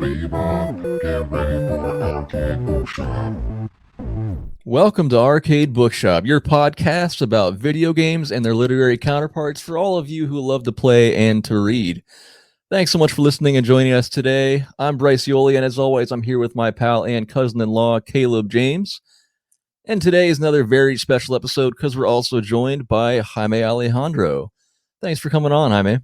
Believe on, get ready for Arcade Bookshop. Welcome to Arcade Bookshop, your podcast about video games and their literary counterparts for all of you who love to play and to read. Thanks so much for listening and joining us today. I'm Bryce Yoli, and as always, I'm here with my pal and cousin-in-law, Caleb James. And today is another very special episode because we're also joined by Jaime Alejandro. Thanks for coming on, Jaime.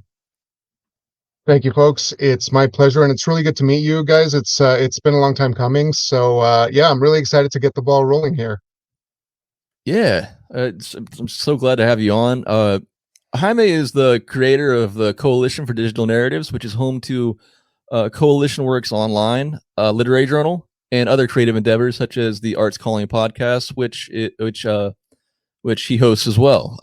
Thank you, folks. It's my pleasure, and it's really good to meet you guys. It's been a long time coming, so I'm really excited to get the ball rolling here. Yeah, I'm so glad to have you on. Jaime is the creator of the Coalition for Digital Narratives, which is home to Coalition Works Online, literary journal, and other creative endeavors such as the Arts Calling podcast, which he hosts as well.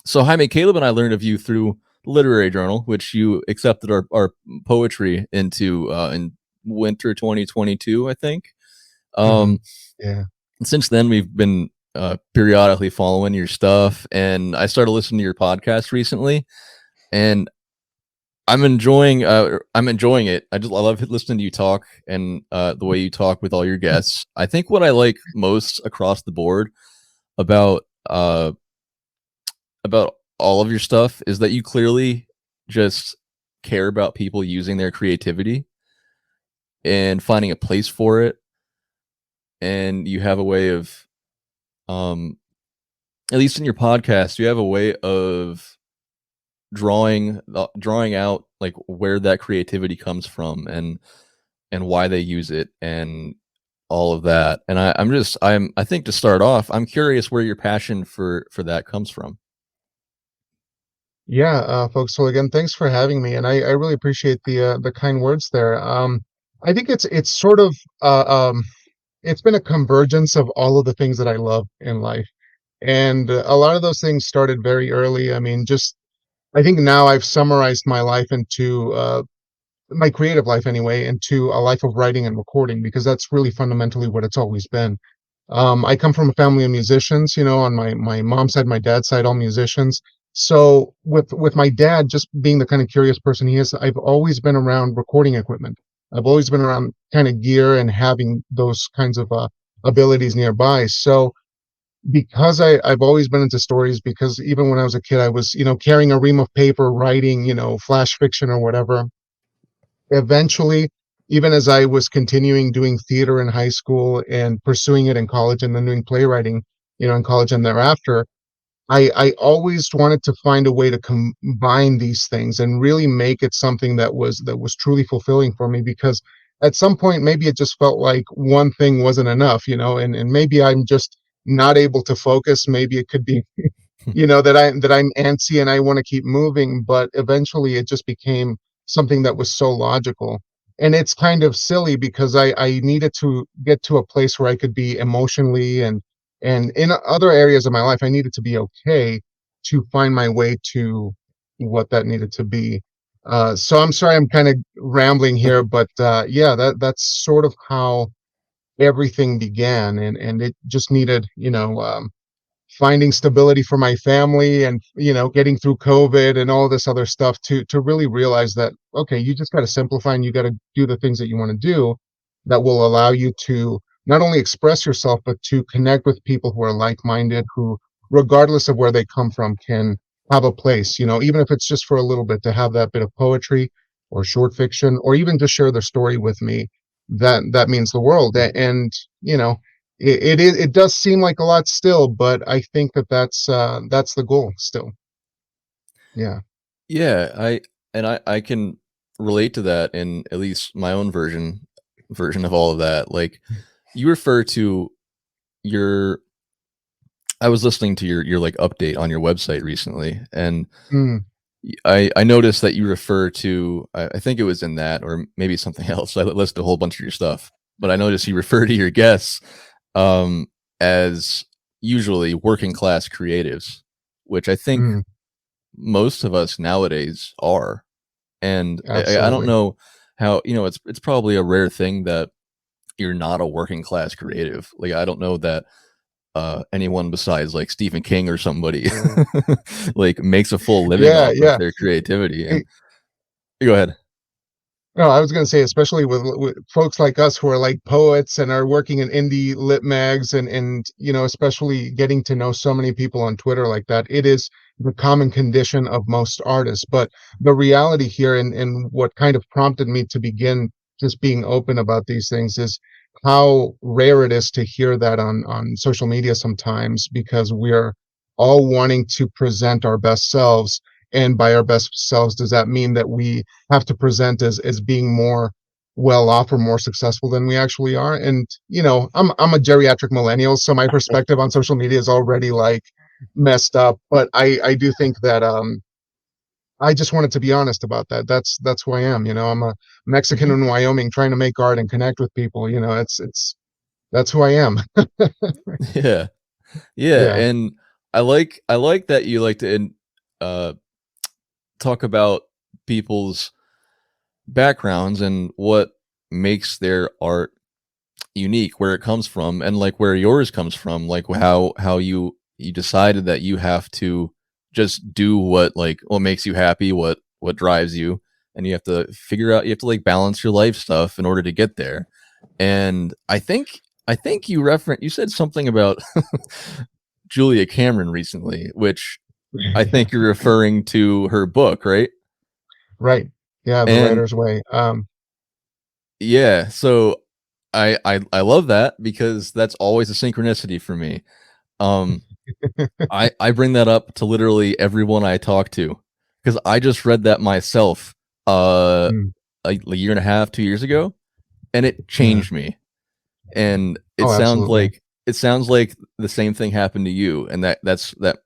So Jaime, Caleb and I learned of you through Literary Journal, which you accepted our poetry into in winter 2022, I think. Yeah. And since then, we've been periodically following your stuff, and I started listening to your podcast recently, and I'm enjoying it. I love listening to you talk and the way you talk with all your guests. I think what I like most across the board about all of your stuff is that you clearly just care about people using their creativity and finding a place for it. And you have a way of, at least in your podcast, you have a way of drawing out like where that creativity comes from and why they use it and all of that. And I think to start off, I'm curious where your passion for that comes from. Yeah, folks. So again, thanks for having me, and I really appreciate the kind words there. I think it's sort of it's been a convergence of all of the things that I love in life, and a lot of those things started very early. I mean, I think now I've summarized my life into my creative life anyway, into a life of writing and recording, because that's really fundamentally what it's always been. I come from a family of musicians, on my mom's side, my dad's side, all musicians. So with my dad just being the kind of curious person he is, I've always been around recording equipment. I've always been around kind of gear and having those kinds of abilities nearby. So because I've always been into stories, because even when I was a kid, I was, carrying a ream of paper, writing, flash fiction or whatever. Eventually, even as I was continuing doing theater in high school and pursuing it in college and then doing playwriting, in college and thereafter, I always wanted to find a way to combine these things and really make it something that was truly fulfilling for me, because at some point maybe it just felt like one thing wasn't enough, and maybe I'm just not able to focus. Maybe it could be, that I'm antsy and I want to keep moving, but eventually it just became something that was so logical. And it's kind of silly because I needed to get to a place where I could be emotionally and in other areas of my life, I needed to be okay to find my way to what that needed to be. So I'm sorry, I'm kind of rambling here, but that's sort of how everything began, and it just needed, finding stability for my family and, getting through COVID and all this other stuff to really realize that, okay, you just got to simplify and you got to do the things that you want to do that will allow you to not only express yourself, but to connect with people who are like-minded, who, regardless of where they come from, can have a place, even if it's just for a little bit, to have that bit of poetry or short fiction, or even to share their story with me. That means the world. And, it does seem like a lot still, but I think that's the goal still. Yeah. Yeah, I can relate to that in at least my own version of all of that. Like, you refer to I was listening to your like update on your website recently, and I noticed that you refer to, I think it was in that, or maybe something else. I listed a whole bunch of your stuff, but I noticed you refer to your guests as usually working class creatives, which I think most of us nowadays are. And I don't know how, it's probably a rare thing that you're not a working class creative. Like, I don't know that anyone besides like Stephen King or somebody like makes a full living off of their creativity. And go ahead. No, I was going to say, especially with folks like us who are like poets and are working in indie lit mags, and especially getting to know so many people on Twitter like that, it is the common condition of most artists. But the reality here, and what kind of prompted me to begin just being open about these things, is how rare it is to hear that on social media sometimes, because we're all wanting to present our best selves. And by our best selves, does that mean that we have to present as being more well off or more successful than we actually are? And I'm a geriatric millennial, so my perspective on social media is already like messed up. But I do think that I just wanted to be honest about that. That's who I am. I'm a Mexican in Wyoming trying to make art and connect with people. It's that's who I am. Yeah. Yeah, Yeah. and I like that you like to uh talk about people's backgrounds and what makes their art unique, where it comes from, and like where yours comes from, like how you decided that you have to just do what makes you happy, what drives you, and you have to like balance your life stuff in order to get there. And I think you said something about Julia Cameron recently, which I Yeah. think you're referring to her book, right? Right. Yeah, The And Writer's Way. yeah, so I love that because that's always a synchronicity for me. Um, I bring that up to literally everyone I talk to because I just read that myself Mm, a year and a half, 2 years ago, and it yeah. changed me. And Oh, absolutely. it sounds like the same thing happened to you, and that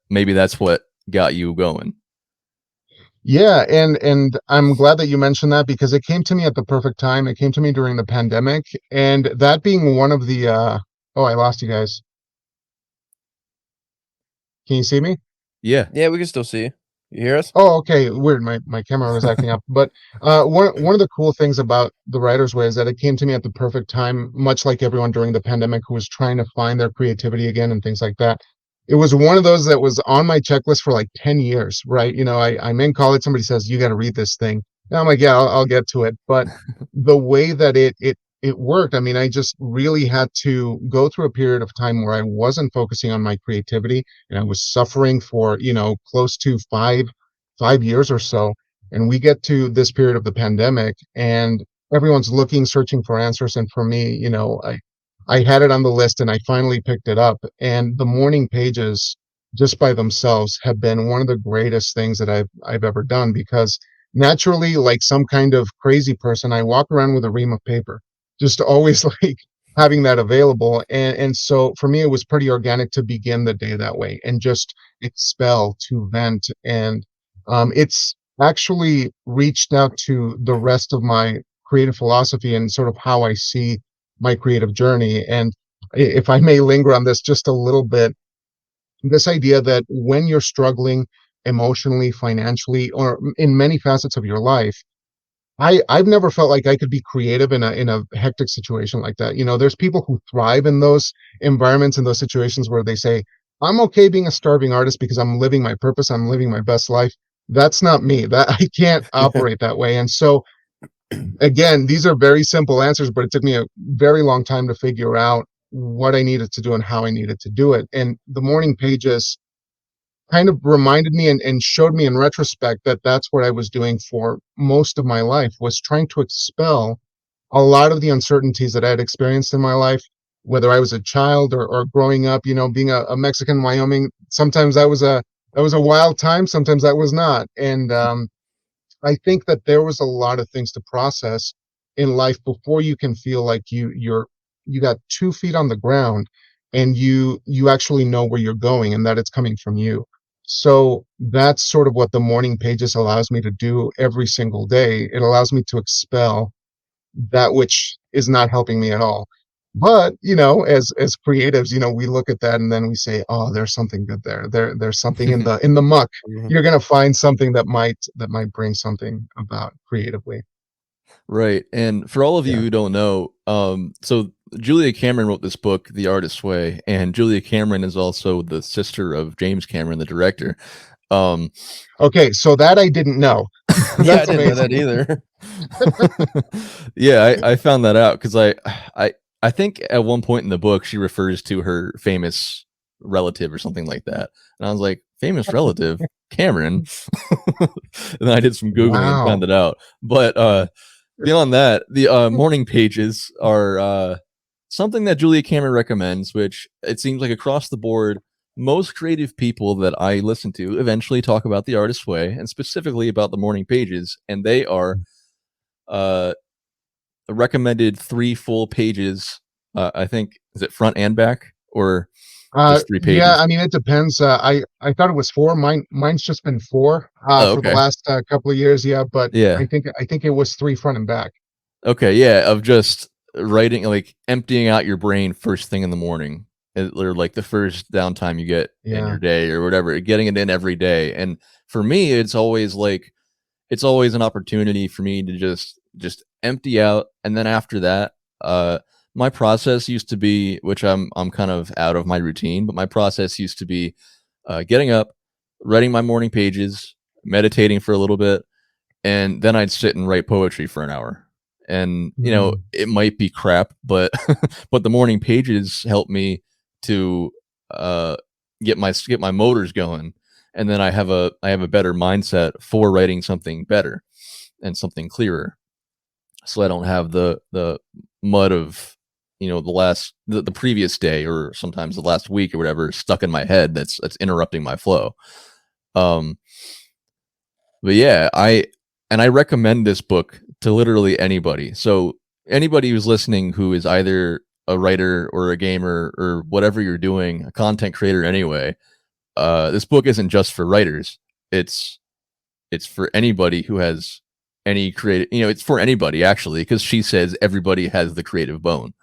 maybe that's what got you going. Yeah, and I'm glad that you mentioned that, because it came to me at the perfect time. It came to me during the pandemic, and that being one of the oh, I lost you guys. Can you see me? Yeah. Yeah, we can still see you. You hear us? Oh, okay. Weird. My camera was acting up. But one of the cool things about The Writer's Way is that it came to me at the perfect time, much like everyone during the pandemic who was trying to find their creativity again and things like that. It was one of those that was on my checklist for like 10 years, right? I'm in college, somebody says, you got to read this thing. And I'm like, yeah, I'll get to it. But the way that it worked, I mean, I just really had to go through a period of time where I wasn't focusing on my creativity, and I was suffering for, close to 5 years or so. And we get to this period of the pandemic, and everyone's looking, searching for answers. And for me, I had it on the list, and I finally picked it up. And the morning pages, just by themselves, have been one of the greatest things that I've ever done, because naturally, like some kind of crazy person, I walk around with a ream of paper, just always like having that available. And so for me, it was pretty organic to begin the day that way and just expel, to vent. And it's actually reached out to the rest of my creative philosophy and sort of how I see my creative journey. And if I may linger on this just a little bit, this idea that when you're struggling emotionally, financially, or in many facets of your life, I've never felt like I could be creative in a hectic situation like that. There's people who thrive in those environments, in those situations where they say, I'm okay being a starving artist because I'm living my purpose, I'm living my best life. That's not me. That I can't operate that way. And so again, these are very simple answers, but it took me a very long time to figure out what I needed to do and how I needed to do it. And the morning pages kind of reminded me and showed me in retrospect that that's what I was doing for most of my life, was trying to expel a lot of the uncertainties that I had experienced in my life, whether I was a child or growing up, being a Mexican in Wyoming. Sometimes that was a wild time, sometimes that was not. And I think that there was a lot of things to process in life before you can feel like you got 2 feet on the ground, and you actually know where you're going and that it's coming from you. So that's sort of what the morning pages allows me to do every single day. It allows me to expel that which is not helping me at all. But as creatives, we look at that and then we say, oh, there's something good there. There's something in the muck. Mhm. You're gonna find something that might bring something about creatively. Right. And for all of you Yeah. who don't know, so Julia Cameron wrote this book, The Artist's Way, and Julia Cameron is also the sister of James Cameron, the director. Um, Okay, so that I didn't know. Yeah, I That's didn't know that amazing. either. Yeah, I found that out because I think at one point in the book she refers to her famous relative or something like that, and I was like, famous relative, Cameron. And then I did some googling and Wow. found it out. But beyond that, the morning pages are something that Julia Cameron recommends, which it seems like across the board, most creative people that I listen to eventually talk about the artist's way and specifically about the morning pages, and they are uh, recommended 3 full pages. I think is it front and back or just 3 Yeah, pages? I mean, it depends. I thought it was 4. Mine's just been 4 Oh, for the okay. last couple of years. Yeah, but Yeah. I think it was 3 front and back. Okay, yeah, of just writing, like emptying out your brain first thing in the morning, or like the first downtime you get in Yeah. your day or whatever, getting it in every day. And for me, it's always like it's always an opportunity for me to just empty out, and then after that, my process used to be, which I'm kind of out of my routine, but my process used to be getting up, writing my morning pages, meditating for a little bit, and then I'd sit and write poetry for an hour. And Mm, it might be crap, but but the morning pages help me to uh, get my motors going, and then I have a better mindset for writing something better and something clearer. So I don't have the mud of the previous day or sometimes the last week or whatever stuck in my head that's interrupting my flow. Um, but yeah, I recommend this book to literally anybody. So anybody who's listening who is either a writer or a gamer or whatever you're doing, a content creator anyway, this book isn't just for writers. It's it's for anybody who has any creative, it's for anybody actually, because she says everybody has the creative bone,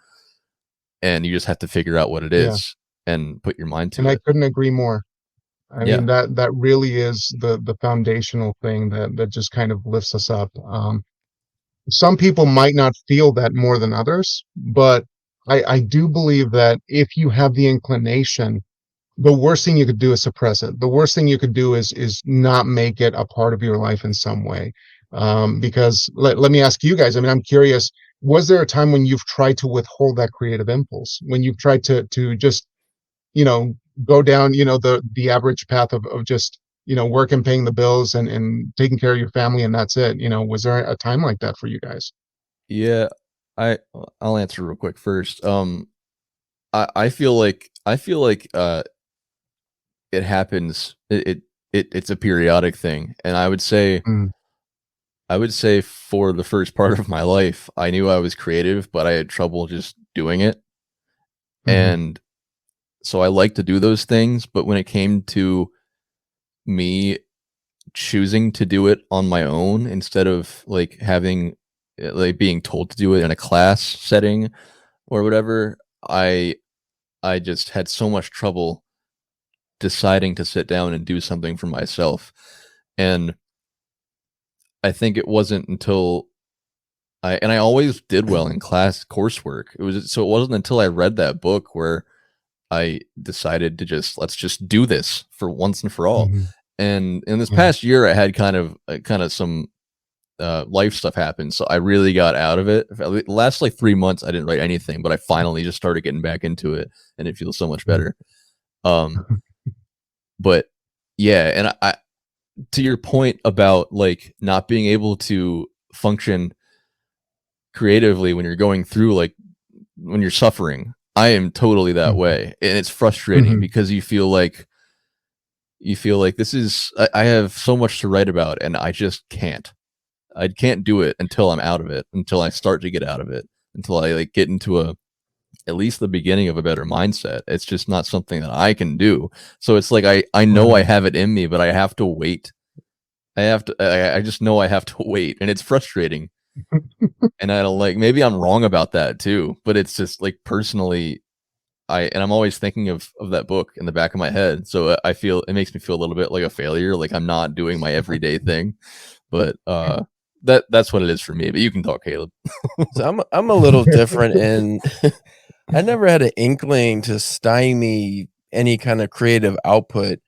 and you just have to figure out what it yeah, is and put your mind and to I it. couldn't agree more. I Yeah. mean, that really is the foundational thing that just kind of lifts us up. Some people might not feel that more than others, but I do believe that if you have the inclination, the worst thing you could do is suppress it. The worst thing you could do is not make it a part of your life in some way. Because let me ask you guys, I mean, I'm curious, was there a time when you've tried to withhold that creative impulse? When you've tried to just, you know, go down, the average path of just, work and paying the bills and taking care of your family and that's it. Was there a time like that for you guys? Yeah. I I'll answer real quick first. I feel like it happens. It's a periodic thing, and Mm, I would say for the first part of my life, I knew I was creative, but I had trouble just doing it. mhm, And so I like to do those things, but when it came to me choosing to do it on my own instead of like having like being told to do it in a class setting or whatever, I I just had so much trouble deciding to sit down and do something for myself. And I think it wasn't until I always did well in class coursework. It wasn't until I read that book where I decided to just let's just do this for once and for all. mhm, And in this yeah, past year, I had kind of some life stuff happen, so I really got out of it. The last like 3 months, I didn't write anything, but I finally just started getting back into it, and it feels so much mm, better. Um, but yeah, and I to your point about like not being able to function creatively when you're going through like when you're suffering, I am totally that mhm, way, and it's frustrating mhm, because you feel like this is I have so much to write about, and I just can't. I can't do it until I'm out of it, until I start to get out of it, until I like get into a at least the beginning of a better mindset. It's just not something that I can do. So it's like I know I right. have it in me, but I have to wait. I just know I have to wait, and it's frustrating. And I don't like maybe I'm wrong about that too, but it's just like personally I'm always thinking of that book in the back of my head. So I feel it makes me feel a little bit like a failure, like I'm not doing my everyday thing. But that's what it is for me. But you can talk, Caleb. So I'm a little different, and I never had an inkling to stymie any kind of creative output.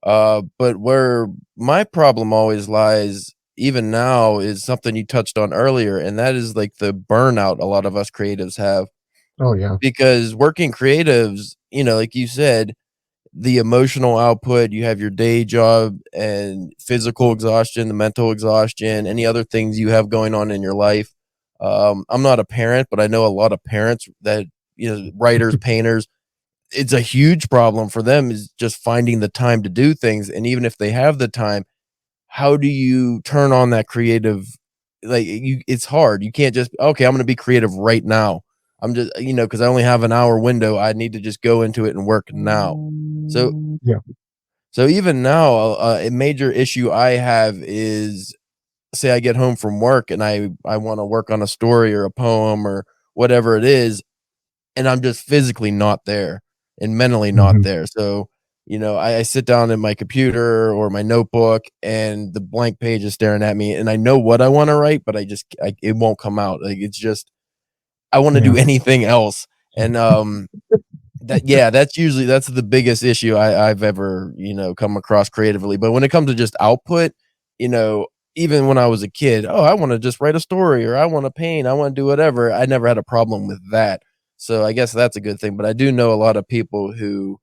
But where my problem always lies even now is something you touched on earlier, and that is like the burnout a lot of us creatives have. Oh yeah. Because working creatives, like you said, the emotional output, you have your day job and physical exhaustion, the mental exhaustion, any other things you have going on in your life. I'm not a parent, but I know a lot of parents that, writers, painters, it's a huge problem for them is just finding the time to do things. And even if they have the time, how do you turn on that creative? It's hard. You can't just, okay, I'm going to be creative right now. I'm just, because I only have an hour window. I need to just go into it and work now. So, Yeah. so even now, a major issue I have is, say I get home from work and I want to work on a story or a poem or whatever it is, and I'm just physically not there and mentally not Hmm. there. So, I sit down at my computer or my notebook and the blank page is staring at me and I know what I want to write, but it won't come out. Like, it's just, I want to Yeah. do anything else. And, that's the biggest issue I've ever, come across creatively. But when it comes to just output, even when I was a kid, oh, I want to just write a story or I want to paint, I want to do whatever. I never had a problem with that. So I guess that's a good thing. But I do know a lot of people who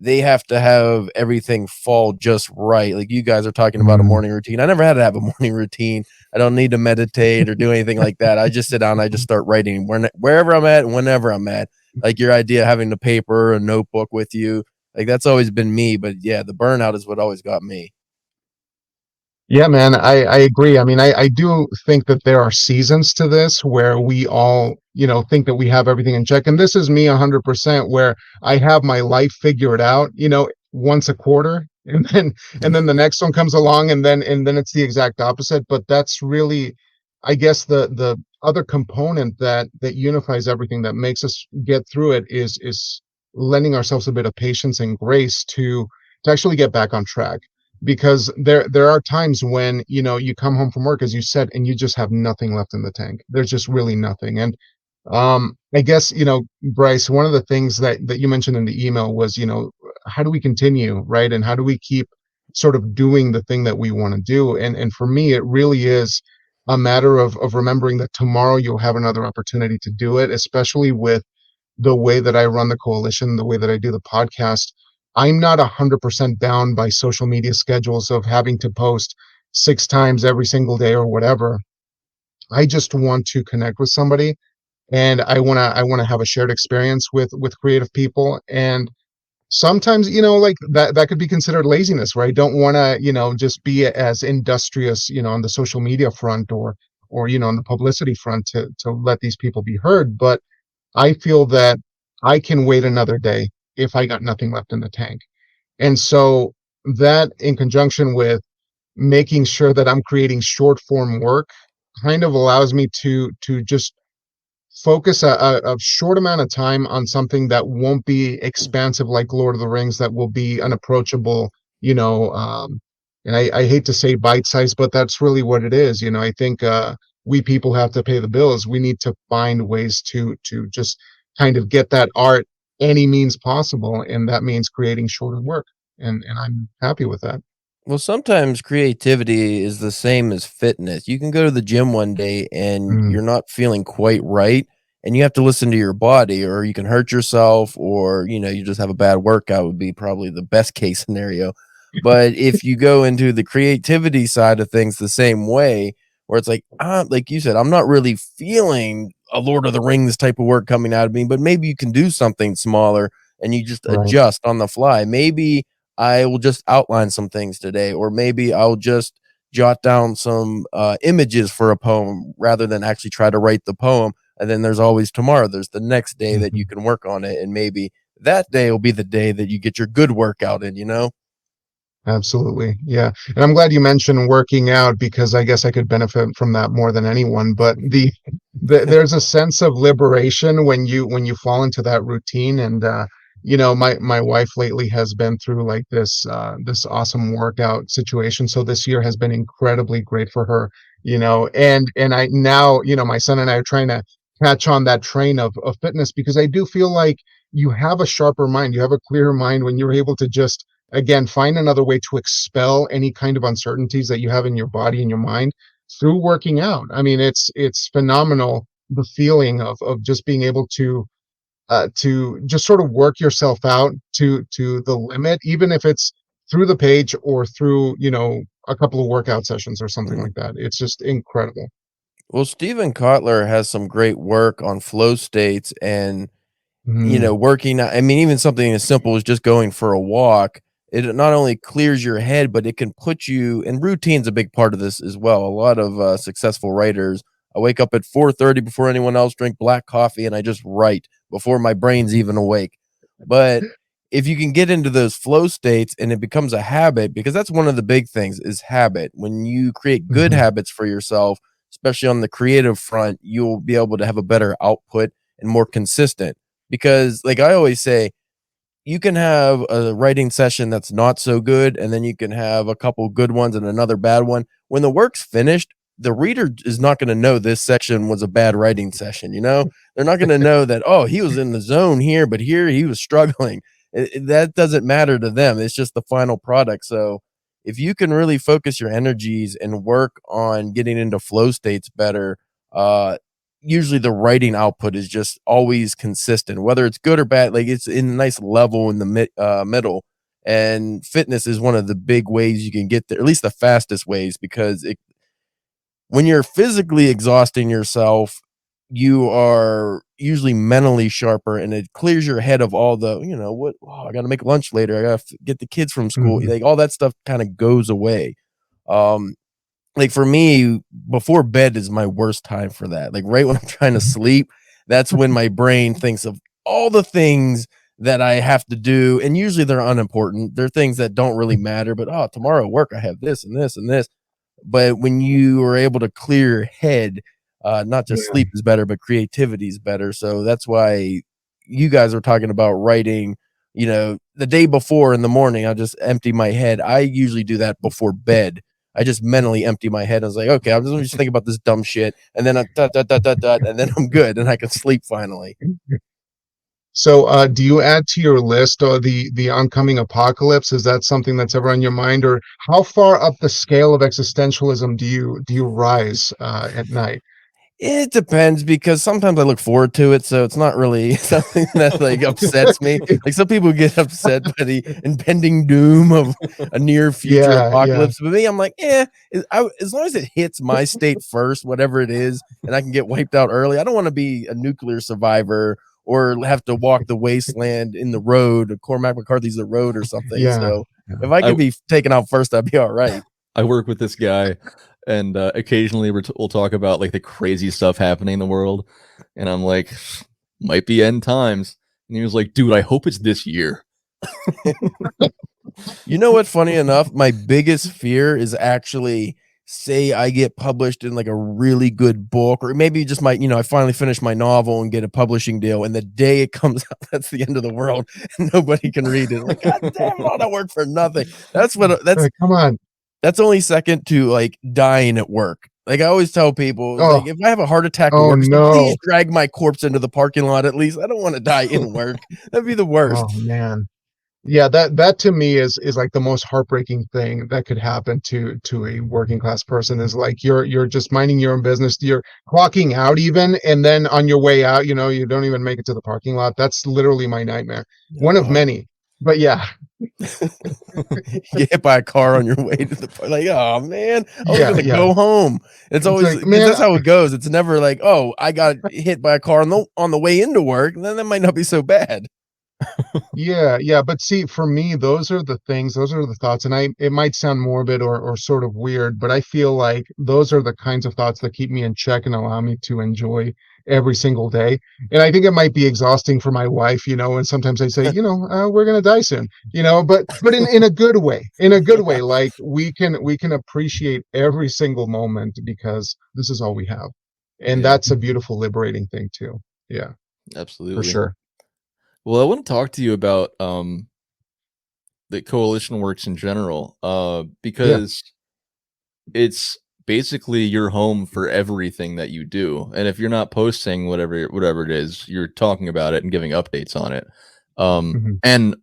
they have to have everything fall just right. Like you guys are talking about a Mm. morning routine. I never had to have a morning routine. I don't need to meditate or do anything like that. I just sit down, I just start writing wherever I'm at, whenever I'm at. Like your idea of having the paper, a notebook with you, like that's always been me. But yeah, the burnout is what always got me. Yeah, man, I agree. I mean, I do think that there are seasons to this where we all, think that we have everything in check. And this is me 100% where I have my life figured out, once a quarter. And then the next one comes along and then it's the exact opposite. But that's really, I guess the other component that unifies everything that makes us get through it is lending ourselves a bit of patience and grace to actually get back on track, because there are times when you come home from work, as you said, and you just have nothing left in the tank. There's just really nothing. And I guess, Bryce, one of the things that you mentioned in the email was, how do we continue, right? And how do we keep sort of doing the thing that we want to do? And for me, it really is a matter of remembering that tomorrow you'll have another opportunity to do it, especially with the way that I run the coalition, the way that I do the podcast. I'm not 100% bound by social media schedules of having to post 6 times every single day or whatever. I just want to connect with somebody, and I want to have a shared experience with creative people. And sometimes, like that could be considered laziness, where I don't want to, just be as industrious, on the social media front or on the publicity front to let these people be heard. But I feel that I can wait another day if I got nothing left in the tank. And so that, in conjunction with making sure that I'm creating short form work, kind of allows me to just focus a short amount of time on something that won't be expansive like Lord of the Rings, that will be unapproachable, you know. And I hate to say bite size, but that's really what it is. I think we people have to pay the bills. We need to find ways to just kind of get that art any means possible, and that means creating shorter work. And I'm happy with that. Well, sometimes creativity is the same as fitness. You can go to the gym one day and Mm, you're not feeling quite right, and you have to listen to your body, or you can hurt yourself, or you just have a bad workout would be probably the best case scenario. But if you go into the creativity side of things the same way, where it's like you said, I'm not really feeling a Lord of the Rings type of work coming out of me, but maybe you can do something smaller and you just right. adjust on the fly. Maybe I will just outline some things today, or maybe I'll just jot down some images for a poem rather than actually try to write the poem. And then there's always tomorrow. There's the next day that you Mhm. can work on it. And maybe that day will be the day that you get your good workout in. Absolutely. Yeah. And I'm glad you mentioned working out, because I guess I could benefit from that more than anyone. But there's a sense of liberation when you fall into that routine. And my wife lately has been through like this awesome workout situation. So this year has been incredibly great for her, and I now, my son and I are trying to catch on that train of fitness, because I do feel like you have a sharper mind, you have a clearer mind when you're able to just again, find another way to expel any kind of uncertainties that you have in your body and your mind through working out. I mean, it's phenomenal, the feeling of just being able to just sort of work yourself out to the limit, even if it's through the page or through, a couple of workout sessions or something Mhm. like that. It's just incredible. Well, Steven Kotler has some great work on flow states and Mm, working I mean, even something as simple as just going for a walk, it not only clears your head, but it can put you and routine's a big part of this as well. A lot of successful writers, I wake up at 4:30 before anyone else, drink black coffee, and I just write before my brain's even awake. But if you can get into those flow states and it becomes a habit, because that's one of the big things is habit. When you create good mhm, habits for yourself, especially on the creative front, you'll be able to have a better output and more consistent because like I always say, you can have a writing session that's not so good, and then you can have a couple good ones and another bad one. When the work's finished, the reader is not going to know this section was a bad writing session. They're not going to know that, oh, he was in the zone here, but here he was struggling. That doesn't matter to them. It's just the final product. So if you can really focus your energies and work on getting into flow states better, uh, usually the writing output is just always consistent, whether it's good or bad. Like it's in a nice level in the middle. And fitness is one of the big ways you can get there, at least the fastest ways, because when you're physically exhausting yourself, you are usually mentally sharper and it clears your head of all the, I got to make lunch later. I got to get the kids from school. mhm, Like all that stuff kind of goes away. Um, like for me, before bed is my worst time for that. Like right when I'm trying to mhm. sleep, that's when my brain thinks of all the things that I have to do. And usually they're unimportant. They're things that don't really matter, but oh, tomorrow at work, I have this and this and this. But when you are able to clear your head, not just Yeah, sleep is better, but creativity is better. So that's why you guys are talking about writing, the day before in the morning, I'll just empty my head. I usually do that before bed. I just mentally empty my head. I was like, okay, I'm just thinking about this dumb shit, and then dot, dot, dot, dot, dot, and then I'm good, and I can sleep finally. so do you add to your list the oncoming apocalypse? Is that something that's ever on your mind, or how far up the scale of existentialism do you rise at night? It depends because sometimes I look forward to it, so it's not really something that like upsets me. Like some people get upset by the impending doom of a near future Yeah, yeah, apocalypse. But me, I'm like, as long as it hits my state first, whatever it is, and I can get wiped out early. I don't want to be a nuclear survivor or have to walk the wasteland in the road. Cormac McCarthy's the road or something. yeah, So yeah. if I I could be taken out first, I'd be all right. I work with this guy, and occasionally we'll talk about like the crazy stuff happening in the world, and I'm like, might be end times, and he was like, dude, I hope it's this year. You know what? Funny enough, my biggest fear is actually say I get published in like a really good book, or maybe just I finally finish my novel and get a publishing deal, and the day it comes out, that's the end of the world, and nobody can read it. Like, God damn, all that work for nothing. That's what that's Come on. that's only second to like dying at work. Like I always tell people, it's Oh, like if I have a heart attack at oh work, please no. drag my corpse into the parking lot at least. I don't want to die in work. That'd be the Oh worst. man. Yeah, that to me is like the most heartbreaking thing that could happen to a working class person, is like you're just minding your own business, you're clocking out even, and then on your way out, you don't even make it to the parking lot. That's literally my nightmare. One of Oh. many. But yeah, You get hit by a car on your way to the like, oh man, I was yeah, gonna yeah. go home. It's It's always like, because man, that's how it goes. It's never like, oh, I got hit by a car on the way into work. Then that might not be so bad. yeah, yeah, but see, for me, those are the thoughts, and it might sound morbid or sort of weird, but I feel like those are the kinds of thoughts that keep me in check and allow me to enjoy every single day. And I think it might be exhausting for my wife, and sometimes I say, we're gonna die soon, but in a good way, like we can appreciate every single moment because this is all we have, and Yeah, that's a beautiful, liberating thing too. Yeah, for absolutely. sure. Well, I want to talk to you about the coalition works in general, Yeah. because it's basically your home for everything that you do. And if you're not posting whatever it is, you're talking about it and giving updates on it. Mhm. And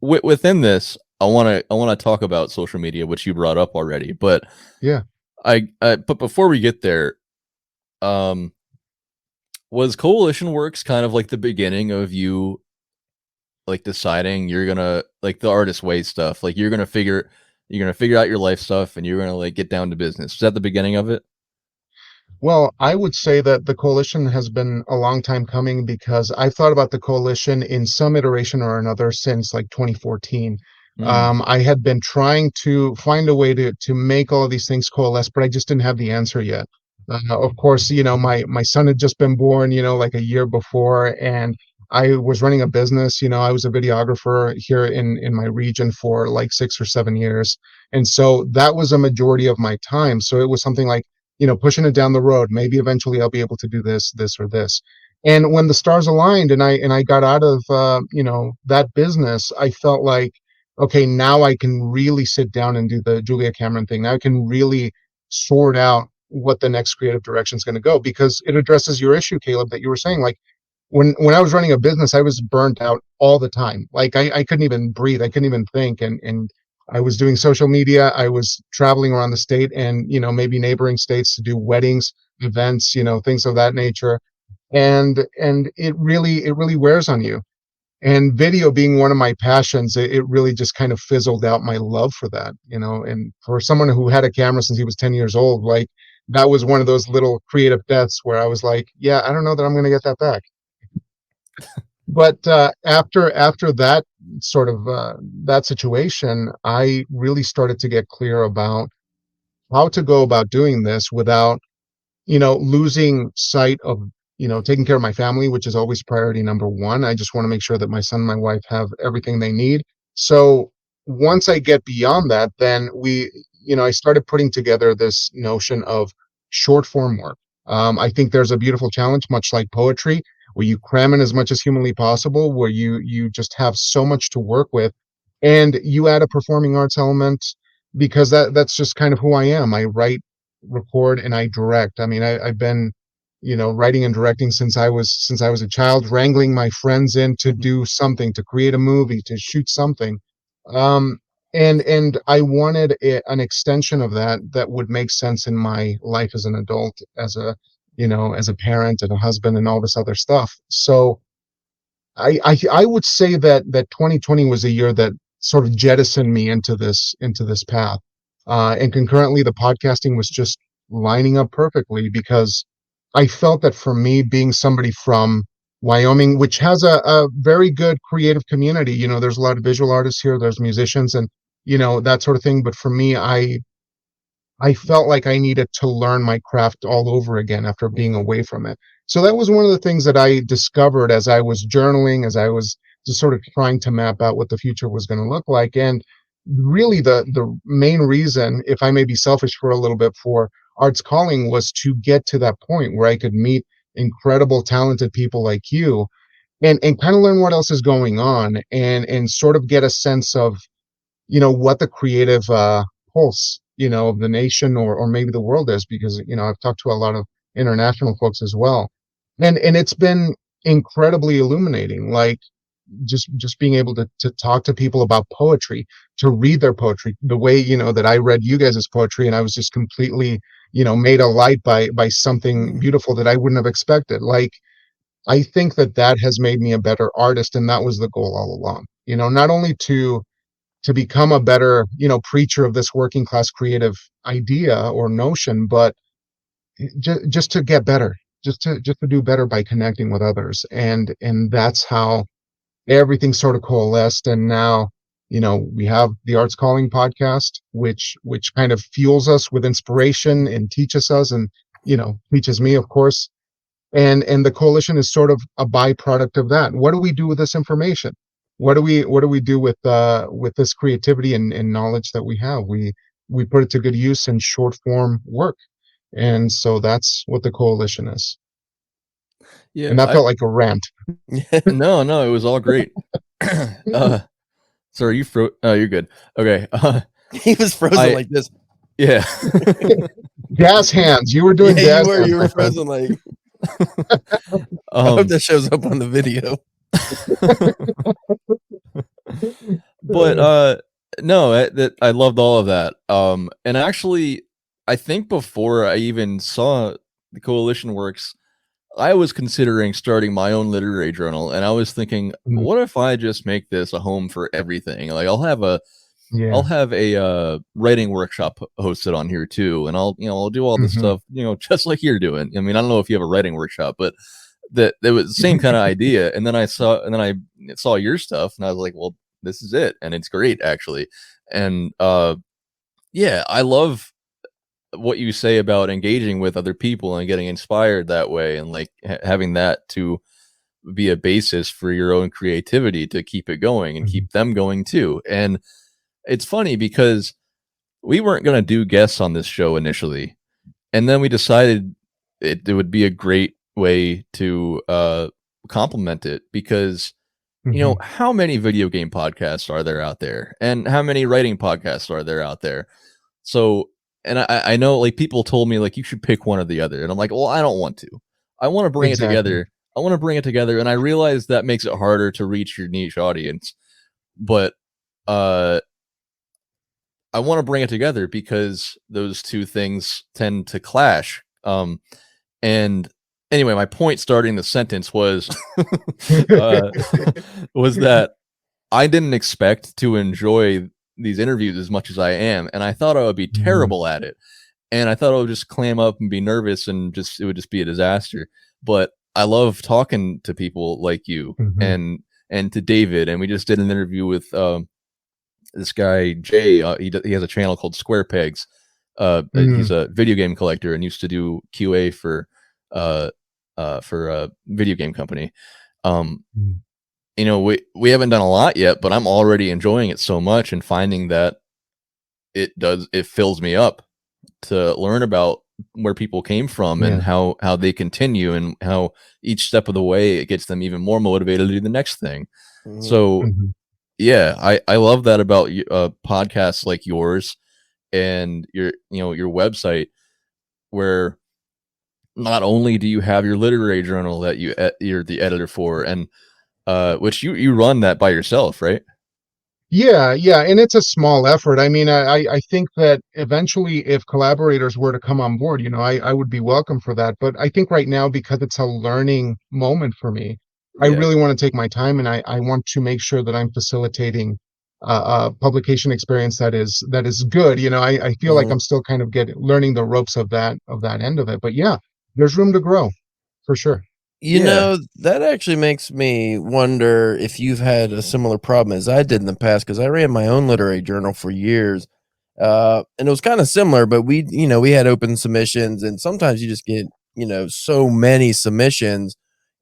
within this, want to talk about social media, which you brought up already. But Yeah. but before we get there, was Coalition Works kind of like the beginning of you like deciding you're gonna like the artist way stuff? Like you're gonna figure out your life stuff and you're gonna like get down to business. Was that the beginning of it? Well, I would say that the coalition has been a long time coming because I've thought about the coalition in some iteration or another since like 2014. Mm. I had been trying to find a way to make all of these things coalesce, but I just didn't have the answer yet. Of course, my son had just been born, like a year before, and I was running a business. I was a videographer here in my region for like 6 or 7 years, and so that was a majority of my time. So it was something like pushing it down the road. Maybe eventually I'll be able to do this, or this. And when the stars aligned and I got out of, that business, I felt like, okay, now I can really sit down and do the Julia Cameron thing. Now I can really sort out what the next creative direction is going to go, because it addresses your issue, Caleb, that you were saying. Like when I was running a business, I was burnt out all the time. Like I couldn't even breathe. I couldn't even think. And I was doing social media. I was traveling around the state and, maybe neighboring states to do weddings, events, things of that nature. And it really wears on you. And video being one of my passions, it really just kind of fizzled out my love for that, and for someone who had a camera since he was 10 years old, like that was one of those little creative deaths where I was like, yeah, I don't know that I'm going to get that back. But after that sort of that situation, I really started to get clear about how to go about doing this without, losing sight of, taking care of my family, which is always priority number one. I just want to make sure that my son and my wife have everything they need. So once I get beyond that, then I started putting together this notion of short form work. I think there's a beautiful challenge, much like poetry, where you cram in as much as humanly possible, where you just have so much to work with, and you add a performing arts element, because that's just kind of who I am. I write, record, and I direct. I mean, I've been, writing and directing since I was a child, wrangling my friends in to do something, to create a movie, to shoot something. Um, and I wanted an extension of that would make sense in my life as an adult, as a parent and a husband and all this other stuff. So I would say that 2020 was a year that sort of jettisoned me into this path. And concurrently, the podcasting was just lining up perfectly, because I felt that for me, being somebody from Wyoming, which has a very good creative community, there's a lot of visual artists here, there's musicians, and that sort of thing. But for me, I felt like I needed to learn my craft all over again after being away from it. So that was one of the things that I discovered as I was journaling, as I was just sort of trying to map out what the future was going to look like. And really the main reason, if I may be selfish for a little bit, for Arts Calling, was to get to that point where I could meet incredible, talented people like you, and kind of learn what else is going on, and sort of get a sense of, what the creative pulse, of the nation, or maybe the world is, because, I've talked to a lot of international folks as well. And it's been incredibly illuminating, like just being able to talk to people about poetry, to read their poetry, the way, that I read you guys' poetry, and I was just completely, made alight by something beautiful that I wouldn't have expected. Like, I think that has made me a better artist, and that was the goal all along. Not only to become a better, preacher of this working class creative idea or notion, but just to get better, just to do better by connecting with others. And that's how everything sort of coalesced. And now, we have the Arts Calling podcast, which kind of fuels us with inspiration and teaches us, and, teaches me, of course. And the coalition is sort of a byproduct of that. What do we do with this information? What do we do with this creativity and knowledge that we have? We put it to good use in short form work. And so that's what the coalition is. Yeah, And that felt like a rant. no, it was all great. Sorry, you oh, you're good. Okay. He was frozen like this. Yeah. Gas hands. You were doing gas hands. You were frozen like. I hope that shows up on the video. But No, I loved all of that. And actually, I think before I even saw the Coalition Works, I was considering starting my own literary journal, and I was thinking, Mm, what if I just make this a home for everything? Like I'll yeah. have a writing workshop hosted on here too, and I'll do all this Hmm. stuff, just like you're doing. I mean, I don't know if you have a writing workshop, but that it was the same kind of idea. And then I saw your stuff, and I was like, well, this is it, and it's great actually. And yeah, I love what you say about engaging with other people and getting inspired that way, and like having that to be a basis for your own creativity to keep it going and Hmm. keep them going too. And it's funny because we weren't going to do guests on this show initially, and then we decided it would be a great way to complement it, because Hmm. how many video game podcasts are there out there, and how many writing podcasts are there out there? So, and I know, like, people told me, like, you should pick one or the other, and I'm like, well, I don't want to. I want to bring it Exactly. together. I want to bring it together, and I realize that makes it harder to reach your niche audience, but uh I want to bring it together because those two things tend to clash. And anyway, my point starting the sentence was uh, was that I didn't expect to enjoy these interviews as much as I am, and I thought I would be Mhm. terrible at it, and I thought I would just clam up and be nervous, and it would just be a disaster. But I love talking to people like you Mhm. and to David, and we just did an interview with this guy Jay. He has a channel called Square Pegs. He's Mm. a video game collector and used to do QA uh, for a video game company. Um, Mm. we haven't done a lot yet, but I'm already enjoying it so much and finding that it fills me up to learn about where people came from and Yeah. how they continue, and how each step of the way it gets them even more motivated to do the next thing. Mhm. So Mhm. yeah, I love that about podcasts like yours and your website, where not only do you have your literary journal that you're the editor for, and which you run that by yourself, right? Yeah, yeah, and it's a small effort. I mean, I think that eventually, if collaborators were to come on board, I would be welcome for that. But I think right now, because it's a learning moment for me, I Yeah, really want to take my time, and I want to make sure that I'm facilitating a publication experience that is good. I feel like Mhm. I'm still kind of getting learning the ropes of that end of it. But yeah, there's room to grow for sure. yeah, That actually makes me wonder if you've had a similar problem as I did in the past, because I ran my own literary journal for years. And it was kind of similar, but we had open submissions, and sometimes you just get, so many submissions.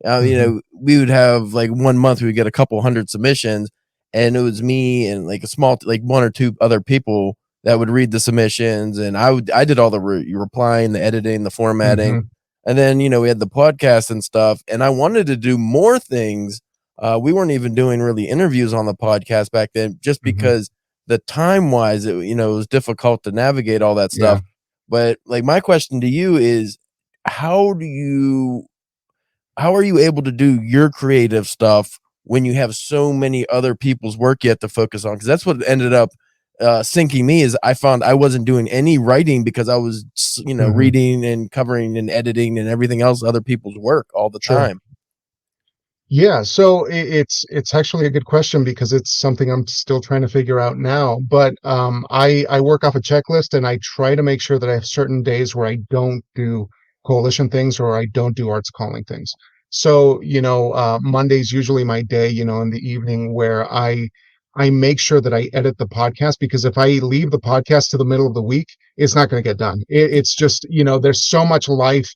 Hmm. We would have like 1 month, we would get a couple hundred submissions, and it was me and like like one or two other people that would read the submissions, and I did all the replying, the editing, the formatting. Hmm. And then, we had the podcast and stuff, and I wanted to do more things. We weren't even doing really interviews on the podcast back then, just Hmm. because the time wise, it was difficult to navigate all that Yeah. stuff. But like my question to you is, how do you, how are you able to do your creative stuff when you have so many other people's work you have to focus on? Because that's what ended up sinking me. Is I found I wasn't doing any writing because I was, Hmm. reading and covering and editing and everything else, other people's work all the Sure. time. Yeah, so it's actually a good question because it's something I'm still trying to figure out now. But I work off a checklist, and I try to make sure that I have certain days where I don't do coalition things or I don't do arts calling things. So Monday's usually my day, in the evening, where I make sure that I edit the podcast, because if I leave the podcast to the middle of the week, it's not going to get done. It's just there's so much life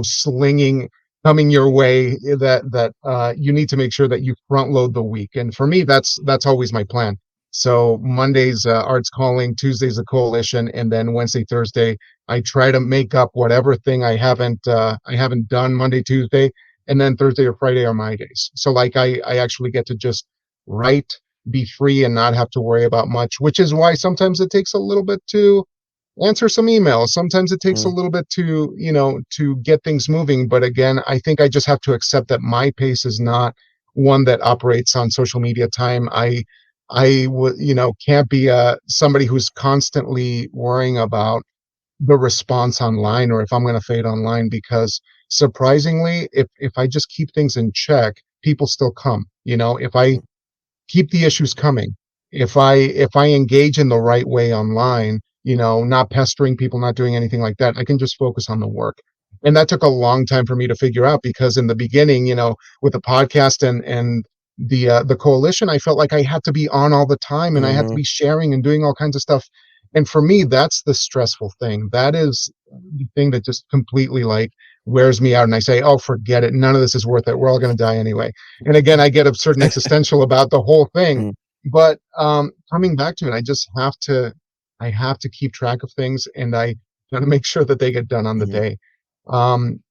slinging coming your way, that you need to make sure that you front load the week. And for me, that's always my plan. So Monday's arts calling, Tuesday's the coalition, and then Wednesday, Thursday, I try to make up whatever thing I haven't done Monday, Tuesday, and then Thursday or Friday are my days. So like I actually get to just write, be free, and not have to worry about much, which is why sometimes it takes a little bit to answer some emails. Sometimes it takes a Mm, little bit to get things moving. But again, I think I just have to accept that my pace is not one that operates on social media time. I would, can't be somebody who's constantly worrying about the response online or if I'm going to fade online, because surprisingly, if I just keep things in check, people still come. If I keep the issues coming, if I engage in the right way online, not pestering people, not doing anything like that, I can just focus on the work. And that took a long time for me to figure out, because in the beginning, with the podcast and the coalition, I felt like I had to be on all the time and I had to Mm-hmm. be sharing and doing all kinds of stuff. And for me, that's the stressful thing. That is the thing that just completely like wears me out. And I say, oh, forget it. None of this is worth it. We're all going to die anyway. And again, I get a certain existential about the whole thing. But coming back to it, I have to keep track of things, and I got to make sure that they get done on the Mm-hmm. day.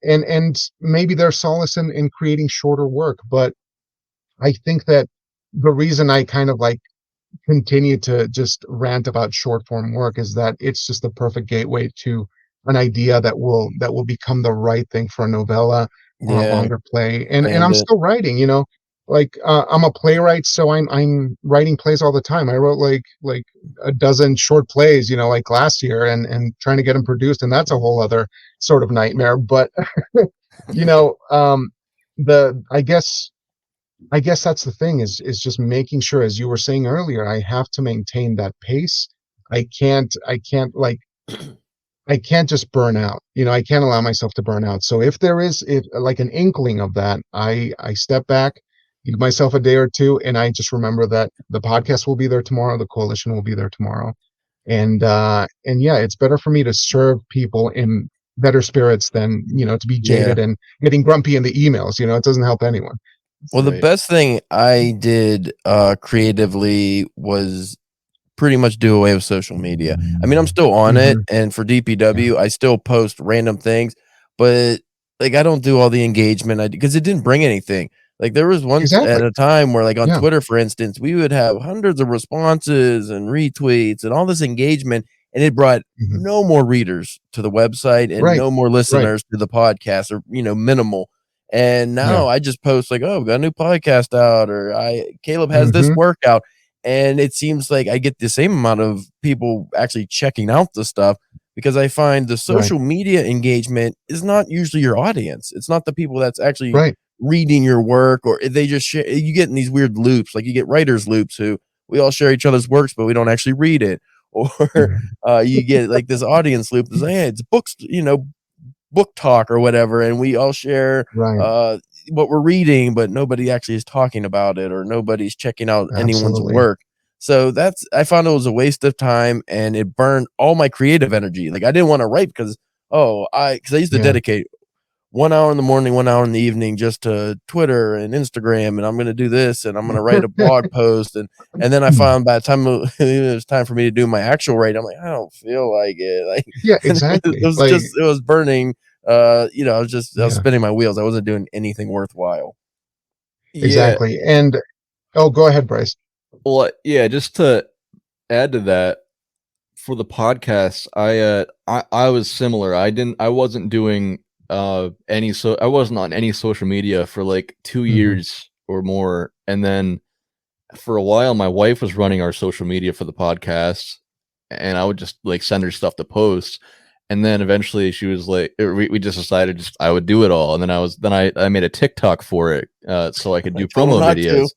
And maybe there's solace in creating shorter work, but I think that the reason I kind of like continue to just rant about short form work is that it's just the perfect gateway to an idea that will become the right thing for a novella or a Yeah, longer play. And and I'm still writing, like I'm a playwright, so I'm writing plays all the time. I wrote like a dozen short plays, like last year, and trying to get them produced, and that's a whole other sort of nightmare. But you know the I guess that's the thing, is just making sure, as you were saying earlier, I have to maintain that pace. I can't I can't just burn out. I can't allow myself to burn out. So if there is like an inkling of that, I step back, give myself a day or two, and I just remember that the podcast will be there tomorrow, the coalition will be there tomorrow. And yeah, it's better for me to serve people in better spirits than, to be yeah. jaded and getting grumpy in the emails. It doesn't help anyone. Well, the Right. best thing I did creatively was pretty much do away with social media. I mean, I'm still on it, Mhm. and for Yeah. DPW, I still post random things, but like I don't do all the engagement I because it didn't bring anything. Like there was once at Exactly. a time where, like on Yeah. Twitter, for instance, we would have hundreds of responses and retweets and all this engagement, and it brought Mhm. no more readers to the website and Right. no more Right. listeners to the podcast, or minimal. And Yeah. now I just post like, oh, we got a new podcast out, or Caleb has this Mhm. workout, and it seems like I get the same amount of people actually checking out the stuff, because I find the Right. social media engagement is not usually your audience. It's not the people that's actually Right. reading your work, or they just share. You get in these weird loops, like you get writers loops who we all share each other's works, but we don't actually read it. Or you get like this audience loop that's like, hey, it's books, book talk or whatever, and we all share Right. what we're reading, but nobody actually is talking about it, or nobody's checking out anyone's Absolutely. work. So I found it was a waste of time, and it burned all my creative energy. Like I didn't want to write because I used to Yeah. dedicate 1 hour in the morning, 1 hour in the evening just to Twitter and Instagram, and I'm going to do this, and I'm going to write a blog post, and then I found by the time it was time for me to do my actual write, I'm like, I don't feel like it. Like Yeah, it exactly. was Like, just it was burning. I was yeah, spinning my wheels. I wasn't doing anything worthwhile. Yeah. exactly. And oh, go ahead, Bryce. Well, yeah, just to add to that, for the podcast, I was similar. I wasn't doing I wasn't on any social media for like 2 Mhm. years or more. And then for a while my wife was running our social media for the podcast, and I would just like send her stuff to post. And then eventually she was like, we just decided just I would do it all. And then I made a TikTok for it, so I could I do told him promo not to. videos.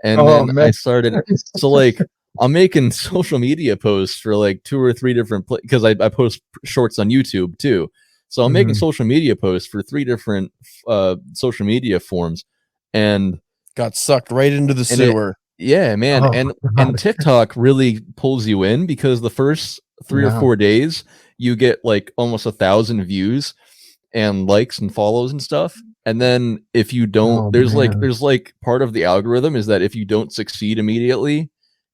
And Oh, then man. I started, so like I'm making social media posts for like 2 or 3 different because I post shorts on YouTube too. So I'm making Mhm. social media posts for 3 different social media forms, and Got sucked right into the and it sewer. yeah, man, Oh, and God. TikTok really pulls you in because the first 3 or 4 days you get like almost 1,000 views and likes and follows and stuff. And then if you don't, Oh, there's like man. there's like part of the algorithm is that if you don't succeed immediately,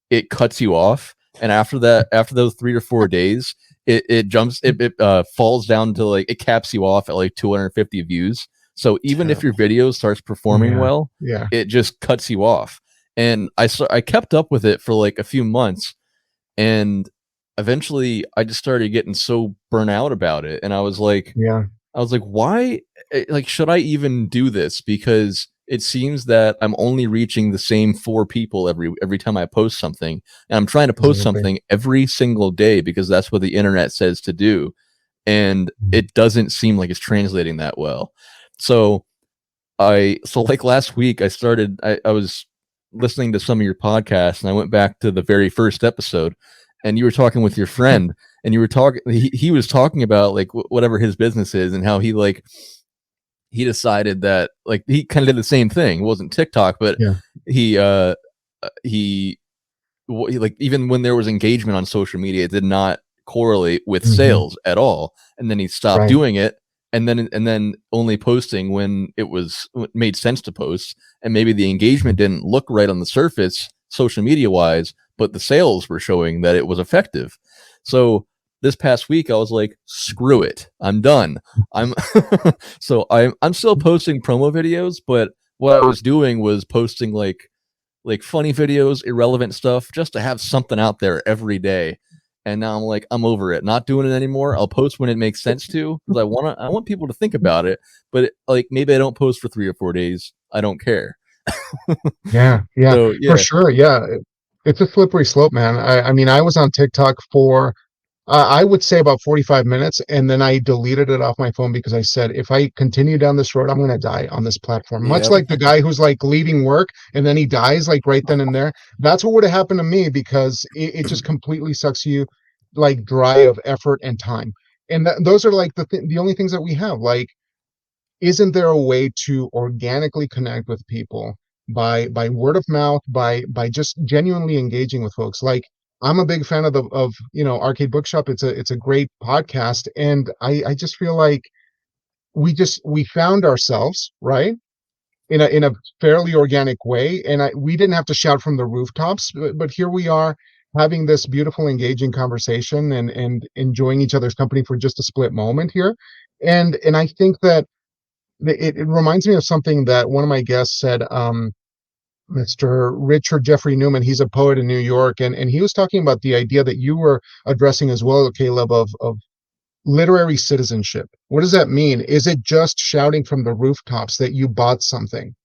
it cuts you off. And after that, after those 3 or 4 days, it jumps, it falls down to like, it caps you off at like 250 views. So even if your Terrible. video starts performing Yeah. well, Yeah. it just cuts you off. And I kept up with it for like a few months, and eventually I just started getting so burnt out about it. And Yeah. I was like, why? Like, should I even do this? Because it seems that I'm only reaching the same 4 people every time I post something, and I'm trying to post Exactly. something every single day because that's what the internet says to do, and it doesn't seem like it's translating that well. So like last week I was listening to some of your podcasts, and I went back to the very first episode, and you were talking with your friend, and you were talking he was talking about like whatever his business is, and how he decided that like he kind of did the same thing. It wasn't TikTok, but Yeah. he like even when there was engagement on social media, it did not correlate with sales at all. And then he stopped Right. doing it, and then only posting when it made sense to post. And maybe the engagement didn't look right on the surface, social media wise, but the sales were showing that it was effective. So this past week, I was like, screw it, I'm done. I'm I'm still posting promo videos, but what I was doing was posting like funny videos, irrelevant stuff, just to have something out there every day. And now I'm like, I'm over it, not doing it anymore. I'll post when it makes sense to, because I want people to think about it. But like maybe I don't post for 3 or 4 days. I don't care. Yeah, So for yeah, sure. Yeah, it's a slippery slope, man. I mean, I was on TikTok for I would say about 45 minutes, and then I deleted it off my phone because I said, if I continue down this road, I'm going to die on this platform. Much Yep. like the guy who's like leaving work and then he dies like right then and there. That's what would have happened to me because it just completely sucks you like dry of effort and time. And those are like the only things that we have. Like, isn't there a way to organically connect with people by word of mouth, by just genuinely engaging with folks? Like, I'm a big fan of Arcade Bookshop. It's a great podcast, and I just feel like we found ourselves, right, in a fairly organic way, and we didn't have to shout from the rooftops, but here we are having this beautiful engaging conversation and enjoying each other's company for just a split moment here. And I think that it reminds me of something that one of my guests said. Mr. Richard Jeffrey Newman, he's a poet in New York, and he was talking about the idea that you were addressing as well, Caleb, of literary citizenship. What does that mean? Is it just shouting from the rooftops that you bought something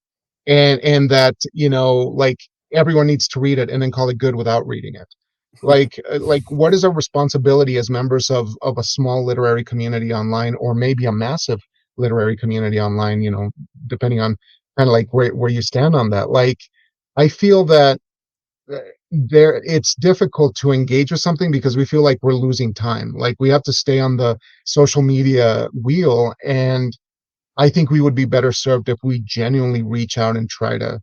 and that, like, everyone needs to read it and then call it good without reading it? Like what is our responsibility as members of a small literary community online, or maybe a massive literary community online, depending on kind of like where you stand on that. Like, I feel that it's difficult to engage with something because we feel like we're losing time. Like, we have to stay on the social media wheel, and I think we would be better served if we genuinely reach out and try to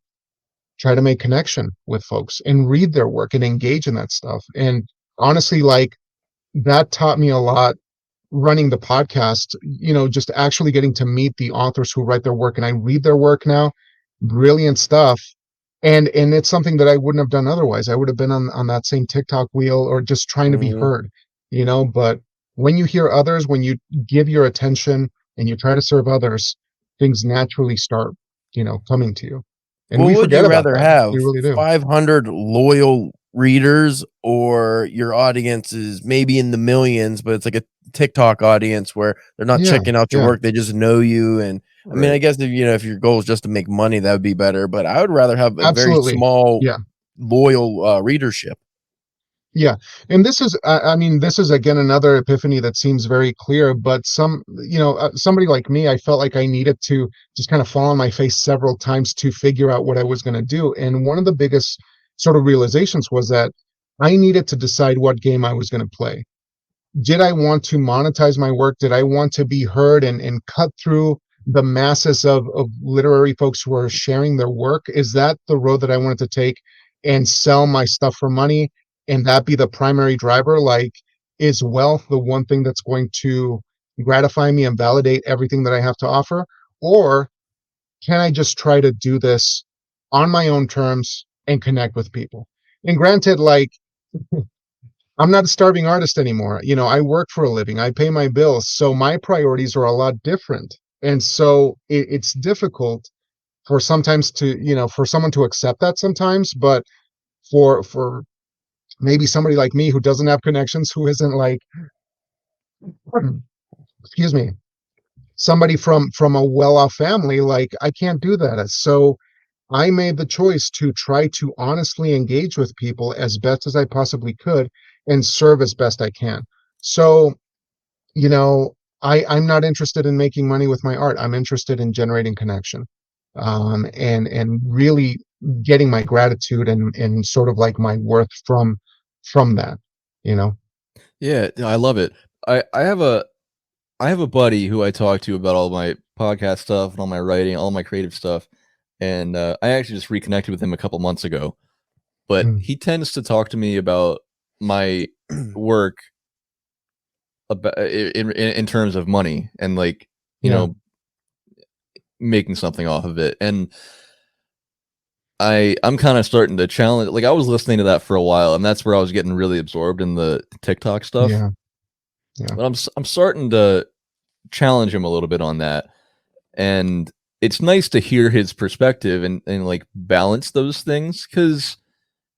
make connection with folks and read their work and engage in that stuff. And honestly, like, that taught me a lot running the podcast, just actually getting to meet the authors who write their work, and I read their work now. Brilliant stuff. And it's something that I wouldn't have done otherwise. I would have been on that same TikTok wheel or just trying to be Mhm. heard. But when you hear others, when you give your attention and you try to serve others, things naturally start, coming to you. And What we would forget you about rather that. have? We really do. 500 loyal readers, or your audience is maybe in the millions, but it's like a TikTok audience where they're not Yeah, checking out your yeah, work, they just know you. And I mean, I right. guess if your goal is just to make money, that would be better, but I would rather have a very absolutely. small Yeah. loyal readership. Yeah, and this is, I mean, this is again another epiphany that seems very clear. But somebody like me, I felt like I needed to just kind of fall on my face several times to figure out what I was going to do. And one of the biggest sort of realizations was that I needed to decide what game I was going to play. Did I want to monetize my work? Did I want to be heard and cut through the masses of literary folks who are sharing their work? Is that the road that I wanted to take and sell my stuff for money and that be the primary driver? Like, is wealth the one thing that's going to gratify me and validate everything that I have to offer? Or can I just try to do this on my own terms and connect with people? And granted, like, I'm not a starving artist anymore. I work for a living. I pay my bills. So my priorities are a lot different. And so it's difficult for sometimes for someone to accept that sometimes, but for maybe somebody like me who doesn't have connections, who isn't like, excuse me, somebody from a well-off family, like I can't do that. So I made the choice to try to honestly engage with people as best as I possibly could and serve as best I can. So, you know, I'm not interested in making money with my art. I'm interested in generating connection, and really getting my gratitude and sort of like my worth from that, you know. Yeah, I love it. I have a buddy who I talk to about all my podcast stuff and all my writing, all my creative stuff, and I actually just reconnected with him a couple months ago. But Mm, he tends to talk to me about my work about in terms of money and like you yeah, know making something off of it. And I'm kind of starting to challenge. Like I was listening to that for a while, and that's where I was getting really absorbed in the TikTok stuff. yeah, yeah, But I'm starting to challenge him a little bit on that, and it's nice to hear his perspective and like balance those things because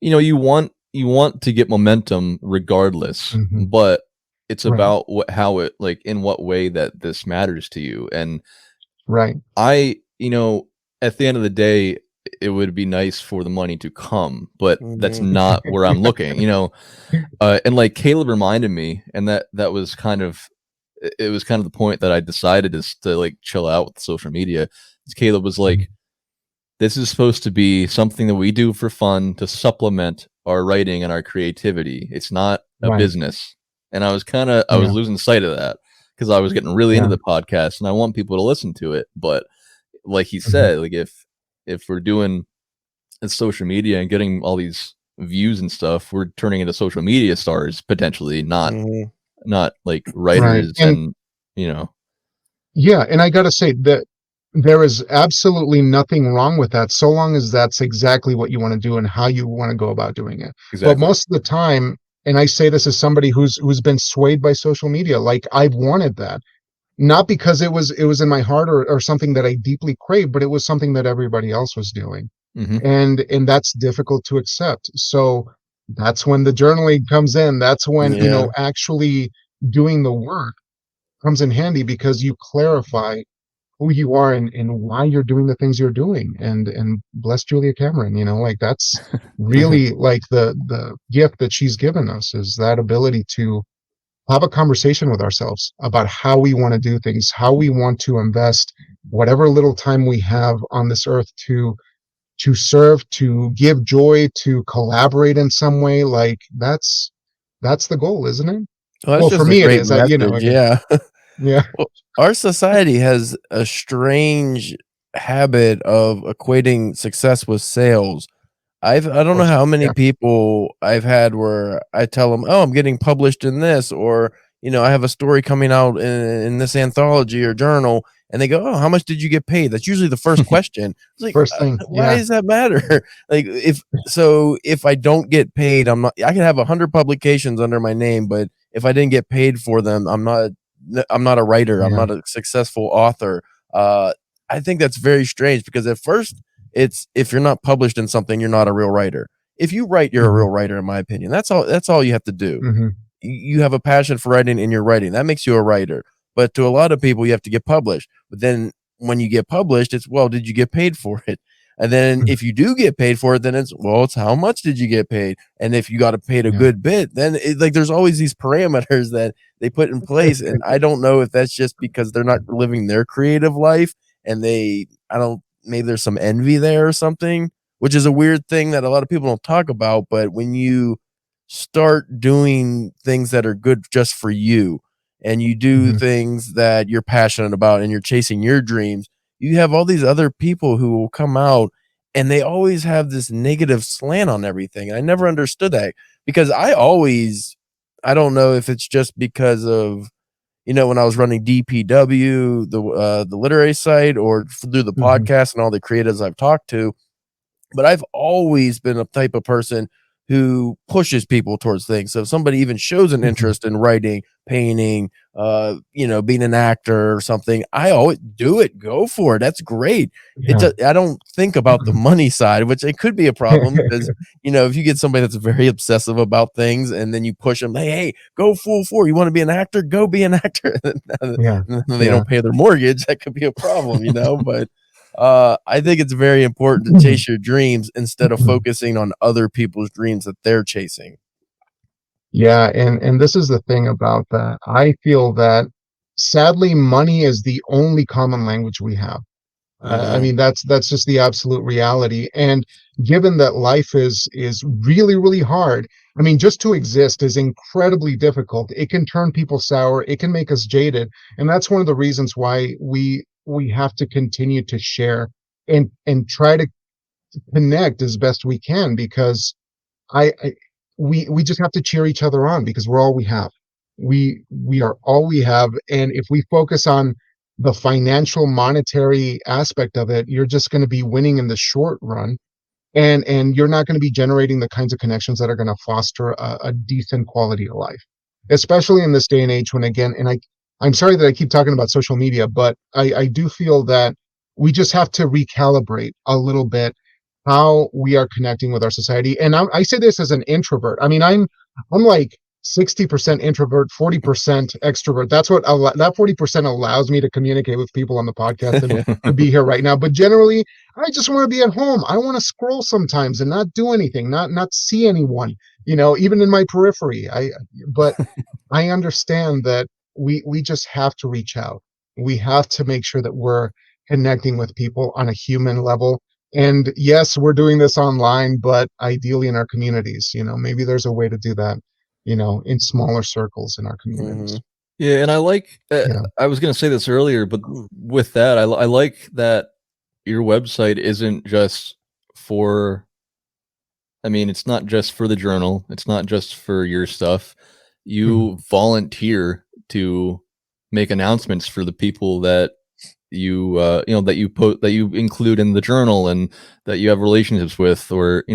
you want to get momentum regardless, hmm, but it's right, about how it like in what way that this matters to you. And right, I, at the end of the day, it would be nice for the money to come, but that's Mhm. not where I'm looking, and like Caleb reminded me, and that was kind of it was kind of the point that I decided is to like chill out with social media. Caleb was mhm, like, this is supposed to be something that we do for fun to supplement our writing and our creativity. It's not a right, business. And I was yeah, losing sight of that because I was getting really into yeah, the podcast and I want people to listen to it. But like he mhm, said, like if we're doing social media and getting all these views and stuff, we're turning into social media stars potentially, Mhm. not like right, writers and and you know yeah, and I gotta say that there is absolutely nothing wrong with that, so long as that's exactly what you want to do and how you want to go about doing it. But exactly. most of the time, and I say this as somebody who's been swayed by social media, like I've wanted that. Not because it was in my heart or something that I deeply craved, but it was something that everybody else was doing. Hmm. And that's difficult to accept. So that's when the journaling comes in. That's when, Yeah. actually doing the work comes in handy because you clarify who you are and why you're doing the things you're doing. And bless Julia Cameron, like that's really like the gift that she's given us is that ability to have a conversation with ourselves about how we want to do things, how we want to invest whatever little time we have on this earth to serve, to give joy, to collaborate in some way. Like that's the goal, isn't it? Well, that's Well, for just a me it great is. message. Again, Yeah. yeah. Well, our society has a strange habit of equating success with sales. I don't Oh, know how many yeah. people I've had where I tell them, "Oh, I'm getting published in this," or I have a story coming out in this anthology or journal, and they go, "Oh, how much did you get paid?" That's usually the first question. It's like, First thing. why Yeah. does that matter? Like, if I don't get paid, I'm not. I can have 100 publications under my name, but if I didn't get paid for them, I'm not a writer. I'm Yeah. not a successful author. Uh, I think that's very strange because at first it's if you're not published in something, you're not a real writer. If you write, you're a Hmm, real writer, in my opinion. That's all you have to do. hmm. You have a passion for writing and you're writing. That makes you a writer. But to a lot of people, you have to get published. But then when you get published, it's well, did you get paid for it? And then if you do get paid for it, then it's how much did you get paid? And if you got paid a Yeah. good bit, then like there's always these parameters that they put in place. And I don't know if that's just because they're not living their creative life and I don't, maybe there's some envy there or something, which is a weird thing that a lot of people don't talk about. But when you start doing things that are good just for you and you do Hmm, things that you're passionate about and you're chasing your dreams, you have all these other people who will come out and they always have this negative slant on everything. I never understood that because I don't know if it's just because of when I was running DPW, the literary site, or through the hmm. podcast and all the creatives I've talked to, but I've always been a type of person who pushes people towards things. So if somebody even shows an interest in writing, painting, being an actor or something, I always do it. Go for it. That's great. Yeah. I don't think about the money side, which it could be a problem because, if you get somebody that's very obsessive about things and then you push them, hey, go full for, you want to be an actor, go be an actor. Yeah. And then they don't pay their mortgage. That could be a problem, but I think it's very important to chase your dreams instead of focusing on other people's dreams that they're chasing. Yeah, and this is the thing about that. I feel that sadly, money is the only common language we have. I mean, that's just the absolute reality. And given that life is really, really hard, I mean, just to exist is incredibly difficult. It can turn people sour. It can make us jaded, and that's one of the reasons why we have to continue to share and try to connect as best we can, because I we just have to cheer each other on because we're all we have. We are all we have, and if we focus on the financial monetary aspect of it, you're just going to be winning in the short run, and you're not going to be generating the kinds of connections that are going to foster a decent quality of life, especially in this day and age when, again, and I'm sorry that I keep talking about social media, but I do feel that we just have to recalibrate a little bit how we are connecting with our society. And I say this as an introvert. I mean, I'm like 60% introvert, 40% extrovert. That's what that 40% allows me to communicate with people on the podcast and to be here right now. But generally, I just want to be at home. I want to scroll sometimes and not do anything, not see anyone, even in my periphery. But I understand that we just have to reach out. We have to make sure that we're connecting with people on a human level. And yes, we're doing this online, but ideally in our communities, maybe there's a way to do that, in smaller circles in our communities. Yeah, and I like. I was going to say this earlier, but with that, I like that your website isn't just for. I mean, it's not just for the journal. It's not just for your stuff. You volunteer to make announcements for the people that you that you include in the journal and that you have relationships with, or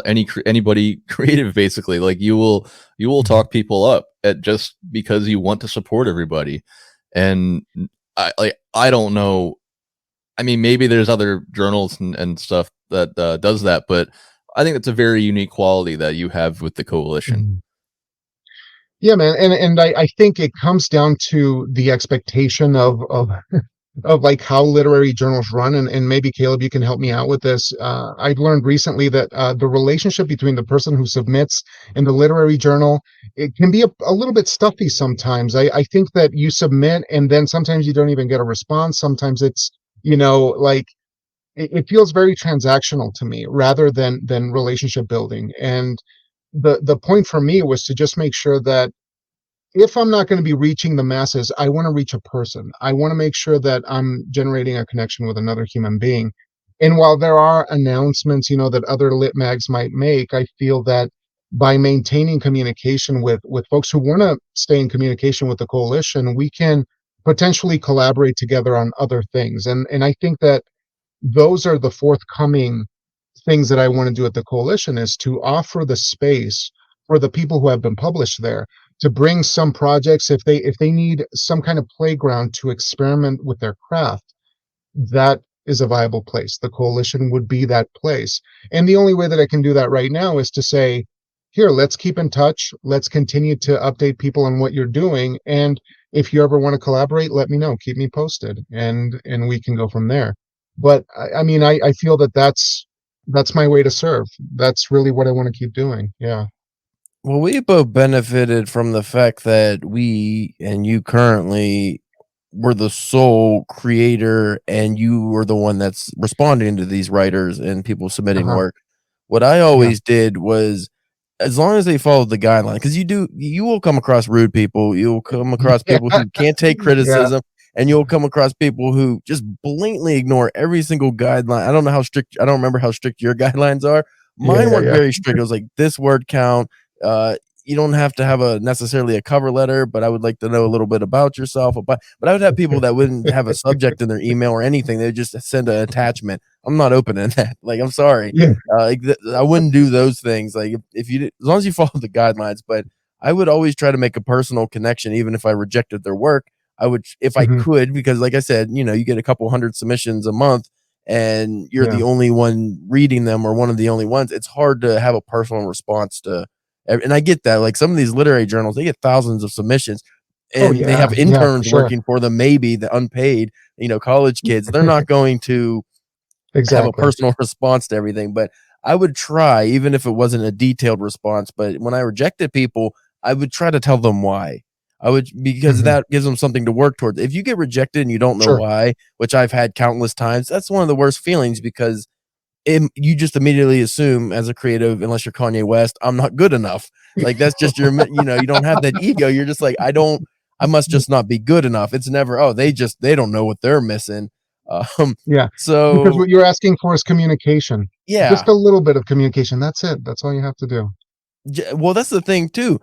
anybody creative, basically. Like you will talk people up just because you want to support everybody. And I don't know, I mean, maybe there's other journals and stuff that does that, but I think it's a very unique quality that you have with the coalition. Yeah, man, and I think it comes down to the expectation of of like how literary journals run, and maybe Caleb, you can help me out with this. I've learned recently that the relationship between the person who submits and the literary journal, it can be a little bit stuffy sometimes. I think that you submit and then sometimes you don't even get a response. Sometimes it's like it feels very transactional to me rather than relationship building. And the point for me was to just make sure that if I'm not going to be reaching the masses, I want to reach a person. I want to make sure that I'm generating a connection with another human being. And while there are announcements, that other lit mags might make, I feel that by maintaining communication with folks who want to stay in communication with the coalition, we can potentially collaborate together on other things. And I think that those are the forthcoming things that I want to do at the coalition, is to offer the space for the people who have been published there to bring some projects if they need some kind of playground to experiment with their craft. That is a viable place. The coalition would be that place. And the only way that I can do that right now is to say, here, let's keep in touch. Let's continue to update people on what you're doing. And if you ever want to collaborate, let me know. Keep me posted, and we can go from there. But I mean, I feel that that's my way to serve. That's really what I want to keep doing. Yeah. Well, we both benefited from the fact that we and you currently were the sole creator, and you were the one that's responding to these writers and people submitting work. What I always did was, as long as they followed the guideline, because you will come across rude people, you'll come across people who can't take criticism, and you'll come across people who just blatantly ignore every single guideline. I don't remember how strict your guidelines are. Mine weren't very strict. It was like, this word count, you don't have to have necessarily a cover letter, but I would like to know a little bit about yourself. But I would have people that wouldn't have a subject in their email or anything. They would just send an attachment. I'm not opening that. Like, I'm sorry. Yeah. I wouldn't do those things. Like, if you did, as long as you follow the guidelines. But I would always try to make a personal connection, even if I rejected their work. I would, if I Mhm. could, because like I said, you get a couple hundred submissions a month, and you're Yeah. the only one reading them or one of the only ones. It's hard to have a personal response to. And I get that. Like, some of these literary journals, they get thousands of submissions, Oh and they yeah, have yeah, for interns sure. working for them, maybe the unpaid, college kids. They're not going to have a Exactly. personal response to everything. But I would try, even if it wasn't a detailed response. But when I rejected people, I would try to tell them why. Because Mhm. that gives them something to work towards. If you get rejected and you don't know Sure. why, which I've had countless times, that's one of the worst feelings, because you just immediately assume, as a creative, unless you're Kanye West, I'm not good enough. Like, that's just you don't have that ego. You're just like, I must just not be good enough. It's never, oh, they don't know what they're missing. Yeah, because So what you're asking for is communication. Just yeah. a little bit of communication. That's it. That's all you have to do. Well, that's the thing too.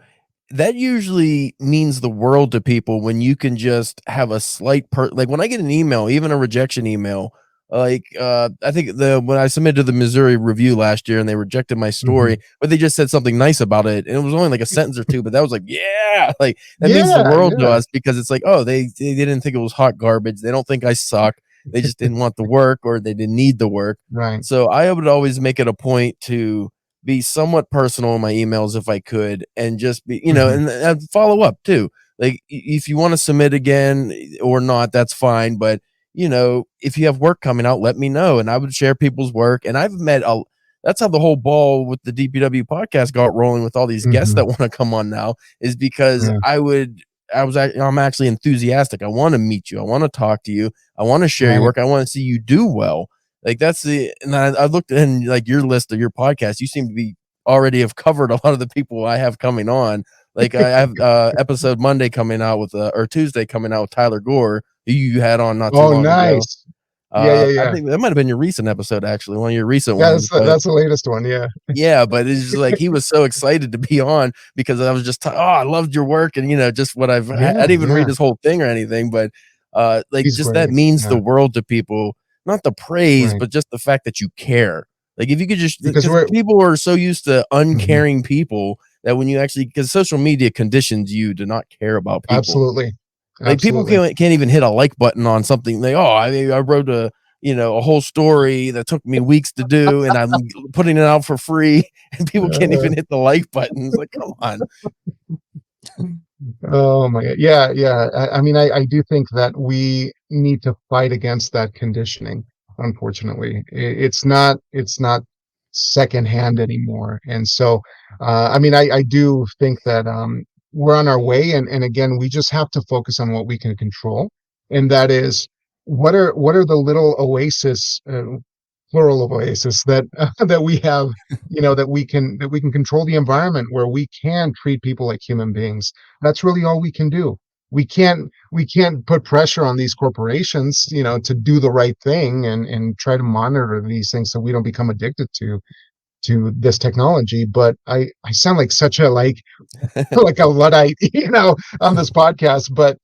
That usually means the world to people when you can just have a slight like, when I get an email, even a rejection email, like, I think when I submitted to the Missouri Review last year and they rejected my Mhm. story, but they just said something nice about it, and it was only like a sentence or two, but that was like, yeah, like, that means the Yeah, world to yeah. us, because it's like, oh, they didn't think it was hot garbage. They don't think I suck. They just didn't want the work, or they didn't need the work. Right. So I would always make it a point to be somewhat personal in my emails if I could, and just be, Mhm. and follow up too. Like, if you want to submit again or not, that's fine. But if you have work coming out, let me know, and I would share people's work. And that's how the whole ball with the DPW podcast got rolling, with all these guests Mhm. that want to come on now, is because Yeah. I'm actually enthusiastic. I want to meet you. I want to talk to you. I want to share your Right. work. I want to see you do well. Like, and I looked in, like, your list of your podcast. You seem to be already have covered a lot of the people I have coming on. Like, I have episode Monday coming out with or Tuesday coming out with Tyler Gore, who you had on not too Oh, long ago. nice. Yeah, yeah, I yeah. think that might have been your recent episode, actually, one of your recent Yeah, ones. But that's the latest one. Yeah. yeah, but it's just like, he was so excited to be on, because I was just, oh, I loved your work, and just what I Yeah, didn't even read yeah. his whole thing or anything, but like, He's just that great. means the Yeah. world to people. Not the praise, Right. but just the fact that you care. Like, if you could just, Because because we're people are so used to Mhm. uncaring people, that when you actually, because social media conditions you to not care about people. Absolutely. Like, people Absolutely. can't even hit a like button on something. Like, oh, I wrote a whole story that took me weeks to do, and I'm putting it out for free, and people can't Uh, even hit the like buttons. Like, come on. oh my God. Yeah, yeah. I mean, I do think that we need to fight against that conditioning. Unfortunately, it's not secondhand anymore. And so, I mean, I do think that we're on our way. And again, we just have to focus on what we can control, and that is what are the little oasis, plural of oasis, that that we have, that we can control the environment where we can treat people like human beings. That's really all we can do. We can't put pressure on these corporations, to do the right thing, and try to monitor these things so we don't become addicted to this technology. But I sound like such a like a Luddite, on this podcast. But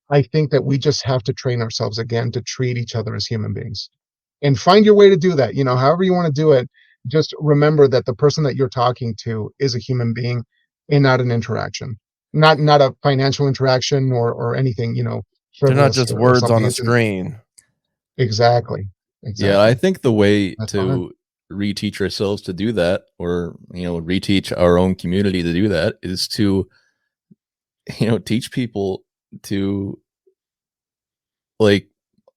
I think that we just have to train ourselves again to treat each other as human beings, and find your way to do that. However you want to do it. Just remember that the person that you're talking to is a human being, and not an interaction, not a financial interaction, or anything, They're not frivolous, just or words on something. a It's screen. exactly, Yeah, I exactly. think the way That's fine. to reteach ourselves to do that, or reteach our own community to do that, is to teach people to, like,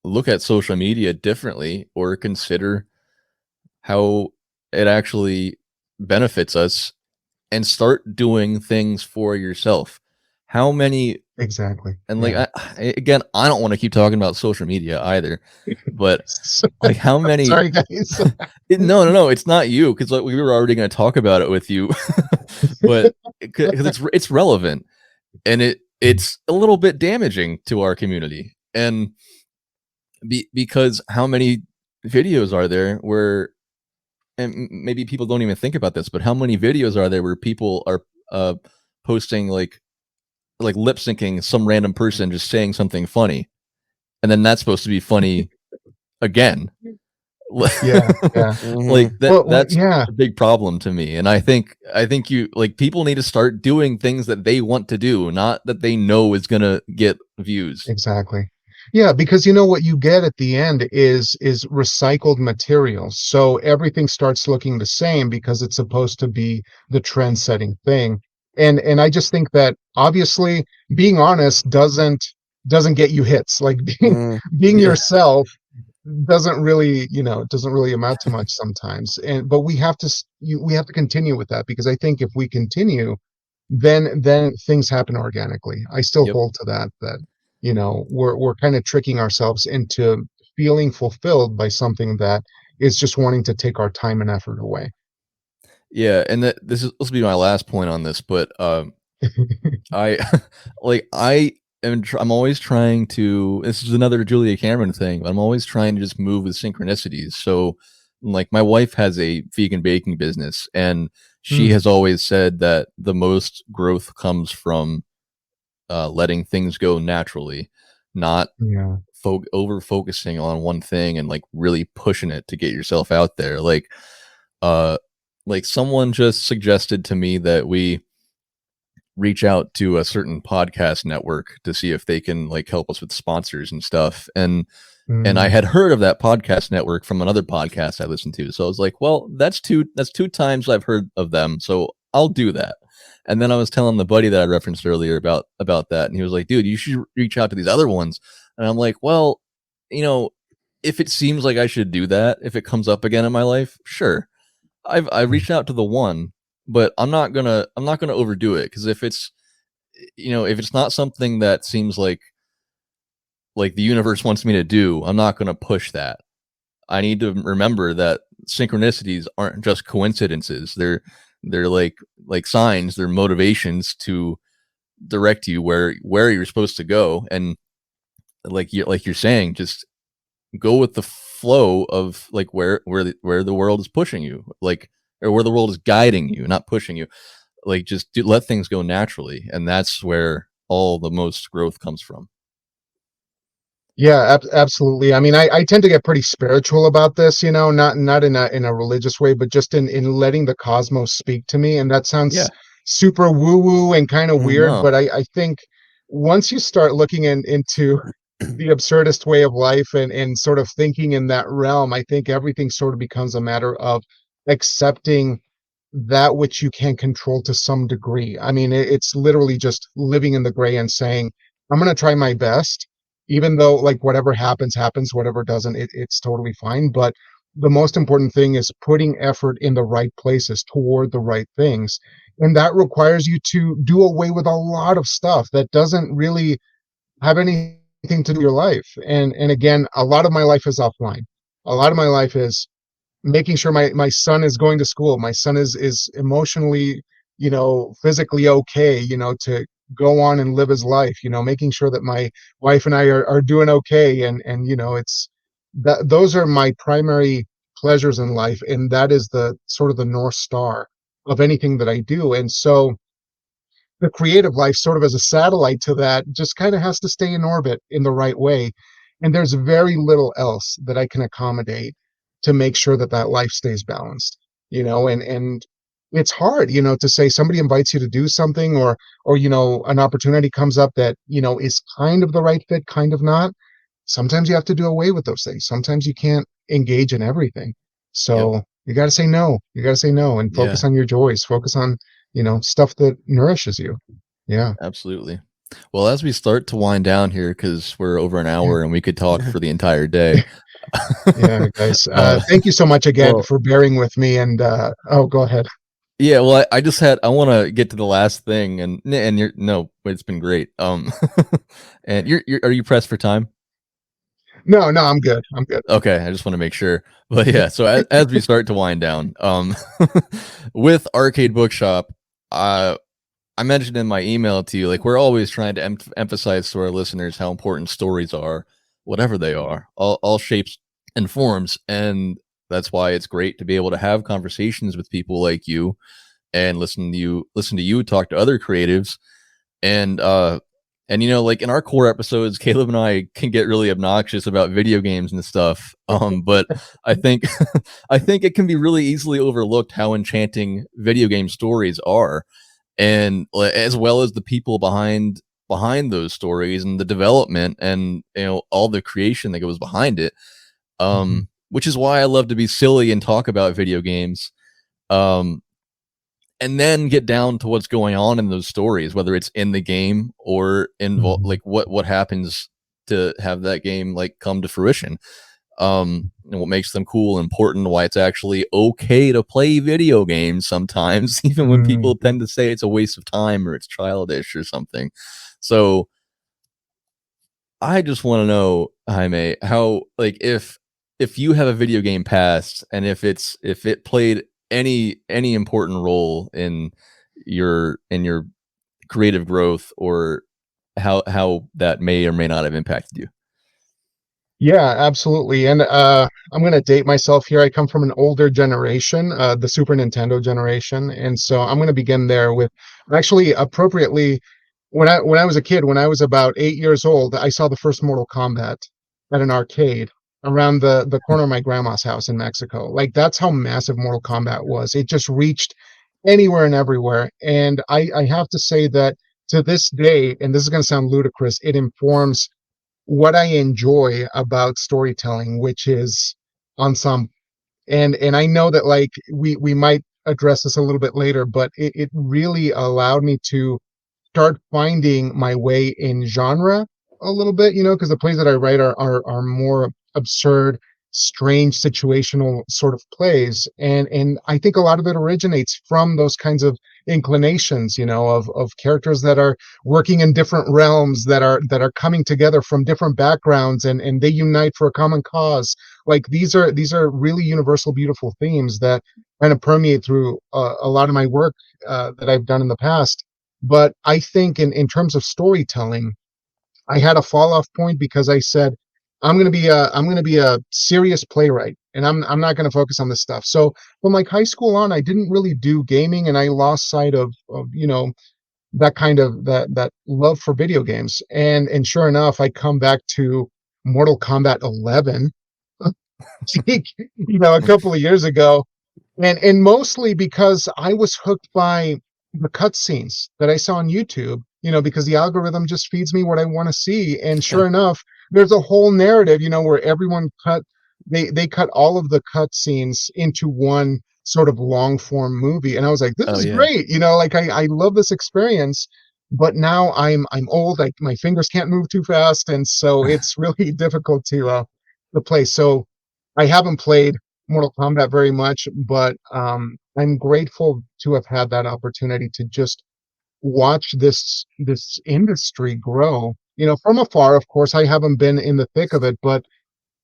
look at social media differently, or consider how it actually benefits us, and start doing things for yourself. How many, Exactly. and like, Yeah. again, I don't want to keep talking about social media either, but like, how many, Sorry, guys. no, no, no, it's not you, because like, we were already going to talk about it with you, but because it's relevant, and it's a little bit damaging to our community. And because how many videos are there where and maybe people don't even think about this, but how many videos are there where people are posting like lip syncing some random person just saying something funny, and then that's supposed to be funny again. Yeah, yeah. Like Well, that's yeah, a big problem to me. And I think you like people need to start doing things that they want to do, not that they know is gonna get views. exactly. Yeah, because what you get at the end is recycled material. So everything starts looking the same because it's supposed to be the trend-setting thing. And I just think that obviously being honest doesn't get you hits. Like being Yeah. yourself doesn't really amount to much sometimes. But we have to we have to continue with that, because I think if we continue, then things happen organically. I still Yep. hold to that we're kind of tricking ourselves into feeling fulfilled by something that is just wanting to take our time and effort away. Yeah, and this will be my last point on this, but I I'm always trying to. This is another Julia Cameron thing. But I'm always trying to just move with synchronicities. So, like, my wife has a vegan baking business, and she Hmm. has always said that the most growth comes from letting things go naturally, not Yeah. over focusing on one thing and like really pushing it to get yourself out there. Uh, like someone just suggested to me that we reach out to a certain podcast network to see if they can like help us with sponsors and stuff. And I Mm. had heard of that podcast network from another podcast I listened to. So I was like, well, that's two times I've heard of them. So I'll do that. And then I was telling the buddy that I referenced earlier about that. And he was like, dude, you should reach out to these other ones. And I'm like, well, if it seems like I should do that, if it comes up again in my life, sure. I reached out to the one, but I'm not gonna overdo it, because if it's not something that seems like the universe wants me to do, I'm not gonna push that. I need to remember that synchronicities aren't just coincidences. They're like signs, they're motivations to direct you where you're supposed to go. And you're saying, just go with the flow of like where the world is pushing you, like, or where the world is guiding you, not pushing you. Like, just let things go naturally, and that's where all the most growth comes from. Yeah, absolutely. I mean, I tend to get pretty spiritual about this, not in a religious way, but just in letting the cosmos speak to me. And that Yeah. sounds super woo woo and kind of weird, No. but I think once you start looking into the absurdist way of life and sort of thinking in that realm, I think everything sort of becomes a matter of accepting that which you can control to some degree. I mean, it's literally just living in the gray and saying, I'm going to try my best, even though like whatever happens, happens, whatever doesn't, it's totally fine. But the most important thing is putting effort in the right places toward the right things. And that requires you to do away with a lot of stuff that doesn't really have anything to do with your life. And again, a lot of my life is offline. A lot of my life is making sure my son is going to school, my son is emotionally, physically okay, to go on and live his life, making sure that my wife and I are doing okay. And it's that those are my primary pleasures in life, and that is the sort of the North Star of anything that I do. And so the creative life, sort of as a satellite to that, just kind of has to stay in orbit in the right way. And there's very little else that I can accommodate to make sure that that life stays balanced, and it's hard, to say somebody invites you to do something, or an opportunity comes up that, is kind of the right fit, kind of not. Sometimes you have to do away with those things. Sometimes you can't engage in everything. Yep. So you got to say no. You got to say no and focus Yeah, on your joys, focus on, stuff that nourishes you. Yeah. absolutely. Well, as we start to wind down here, because we're over an Yeah. hour and we could talk for the entire day. Yeah, guys. uh, Thank you so much again well, for bearing with me. And oh, go ahead. yeah. Well, I want to get to the last thing, and you're no, but it's been great. And are you pressed for time? No, no, I'm good. I'm good. Okay, I just want to make sure. But yeah, so as we start to wind down, with Arcade Bookshop, I mentioned in my email to you, like, we're always trying to emphasize to our listeners how important stories are, whatever they are, all shapes and forms. And that's why it's great to be able to have conversations with people like you and listen to you talk to other creatives. And you know, like in our core episodes, Caleb and I can get really obnoxious about video games and stuff. But I think I think it can be really easily overlooked how enchanting video game stories are, and as well as the people behind those stories and the development and, you know, all the creation that goes behind it. Which is why I love to be silly and talk about video games. And then get down to what's going on in those stories, whether it's in the game or involve like what happens to have that game like come to fruition. And what makes them cool and important, why it's actually okay to play video games sometimes, even when people tend to say it's a waste of time or it's childish or something. So I just want to know, Jaime, how, like, if you have a video game past and if it played any important role in your creative growth, or how that may or may not have impacted you. Yeah, absolutely. And I'm going to date myself here. I come from an older generation, the Super Nintendo generation, and so I'm going to begin there with, actually, appropriately, when I was a kid, when I was about 8 years old, I saw the first Mortal Kombat at an arcade around the corner of my grandma's house in Mexico. Like, that's how massive Mortal Kombat was. It just reached anywhere and everywhere. And I have to say that to this day, and this is going to sound ludicrous, it informs what I enjoy about storytelling, which is ensemble. And I know that, like, we might address this a little bit later, but it really allowed me to start finding my way in genre a little bit, you know, because the plays that I write are more absurd, strange, situational sort of plays. And I think a lot of it originates from those kinds of inclinations, you know, of characters that are working in different realms, that are coming together from different backgrounds, and they unite for a common cause. Like, these are really universal, beautiful themes that kind of permeate through a lot of my work that I've done in the past. But I think in terms of storytelling, I had a fall off point because I said, I'm going to be a serious playwright, and I'm not going to focus on this stuff. So from like high school on, I didn't really do gaming, and I lost sight of, you know, that kind of that love for video games. And sure enough, I come back to Mortal Kombat 11, you know, a couple of years ago, and mostly because I was hooked by the cutscenes that I saw on YouTube, you know, because the algorithm just feeds me what I want to see. And sure enough, there's a whole narrative, you know, where everyone they cut all of the cutscenes into one sort of long form movie. And I was like, this is great, you know, like I love this experience. But now I'm old, like my fingers can't move too fast, and so it's really difficult to play. So I haven't played Mortal Kombat very much, but I'm grateful to have had that opportunity to just watch this industry grow. You know, from afar, of course, I haven't been in the thick of it, but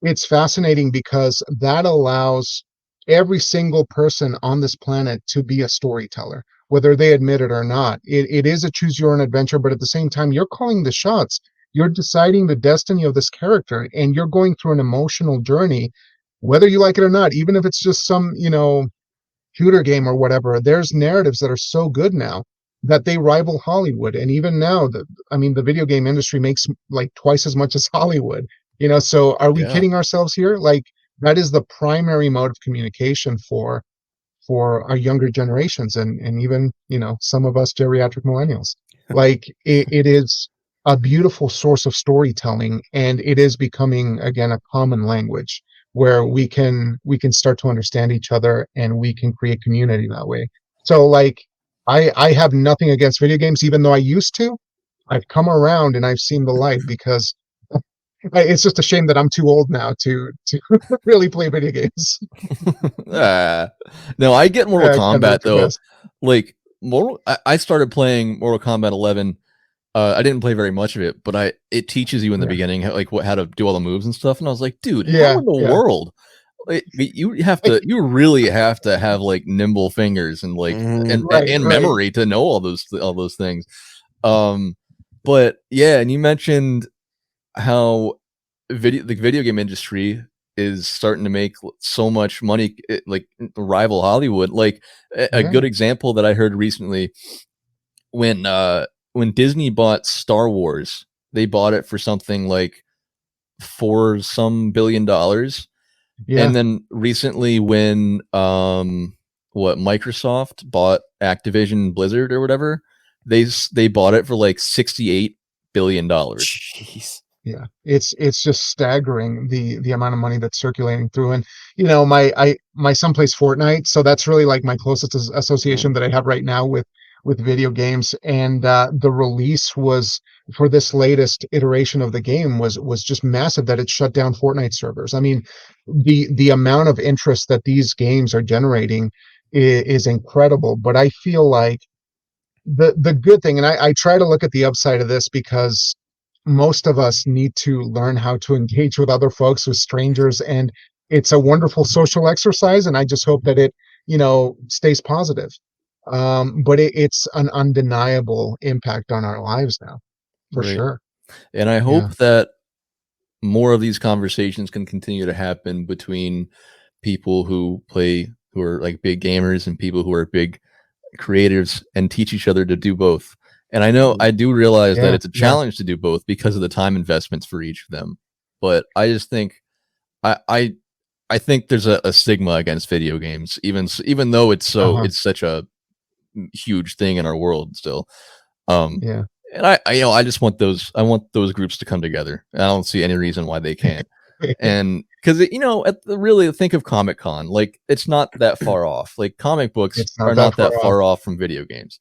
it's fascinating because that allows every single person on this planet to be a storyteller, whether they admit it or not. It is a choose your own adventure, but at the same time, you're calling the shots. You're deciding the destiny of this character, and you're going through an emotional journey, whether you like it or not, even if it's just some, you know, shooter game or whatever. There's narratives that are so good now that they rival Hollywood. And even now, the video game industry makes like twice as much as Hollywood, you know. So are we kidding ourselves here? Like, that is the primary mode of communication for our younger generations, and even, you know, some of us geriatric millennials. Like, it is a beautiful source of storytelling, and it is becoming, again, a common language where we can start to understand each other, and we can create community that way. So, like, I have nothing against video games, even though I used to. I've come around and I've seen the light, because it's just a shame that I'm too old now to really play video games. No, I get Mortal Kombat though. Like, I started playing Mortal Kombat 11. I didn't play very much of it, but it teaches you in the beginning how to do all the moves and stuff. And I was like, dude, how in the world? Like, you really have to have like nimble fingers and like and memory to know all those things. But yeah, and you mentioned how the video game industry is starting to make so much money, like rival Hollywood. Like a good example that I heard recently, when Disney bought Star Wars, they bought it for something like $4 some billion. Yeah. And then recently when Microsoft bought Activision Blizzard or whatever, they bought it for like $68 billion. Jeez. Yeah, it's just staggering the amount of money that's circulating through. And you know, my son plays Fortnite, so that's really like my closest association that I have right now with video games. And the release was for this latest iteration of the game was just massive, that it shut down Fortnite servers. I mean, the amount of interest that these games are generating is incredible. But I feel like the good thing, and I try to look at the upside of this, because most of us need to learn how to engage with other folks, with strangers, and it's a wonderful social exercise, and I just hope that it, you know, stays positive. But it's an undeniable impact on our lives now, for Right. sure. And I hope that more of these conversations can continue to happen between people who are like big gamers and people who are big creators, and teach each other to do both. And I know I do realize that it's a challenge to do both because of the time investments for each of them. But I just think I think there's a stigma against video games, even though it's it's such a huge thing in our world still. And I just want those groups to come together. I don't see any reason why they can't. And because really think of Comic-Con, like it's not that far off. Like comic books are not that far off from video games.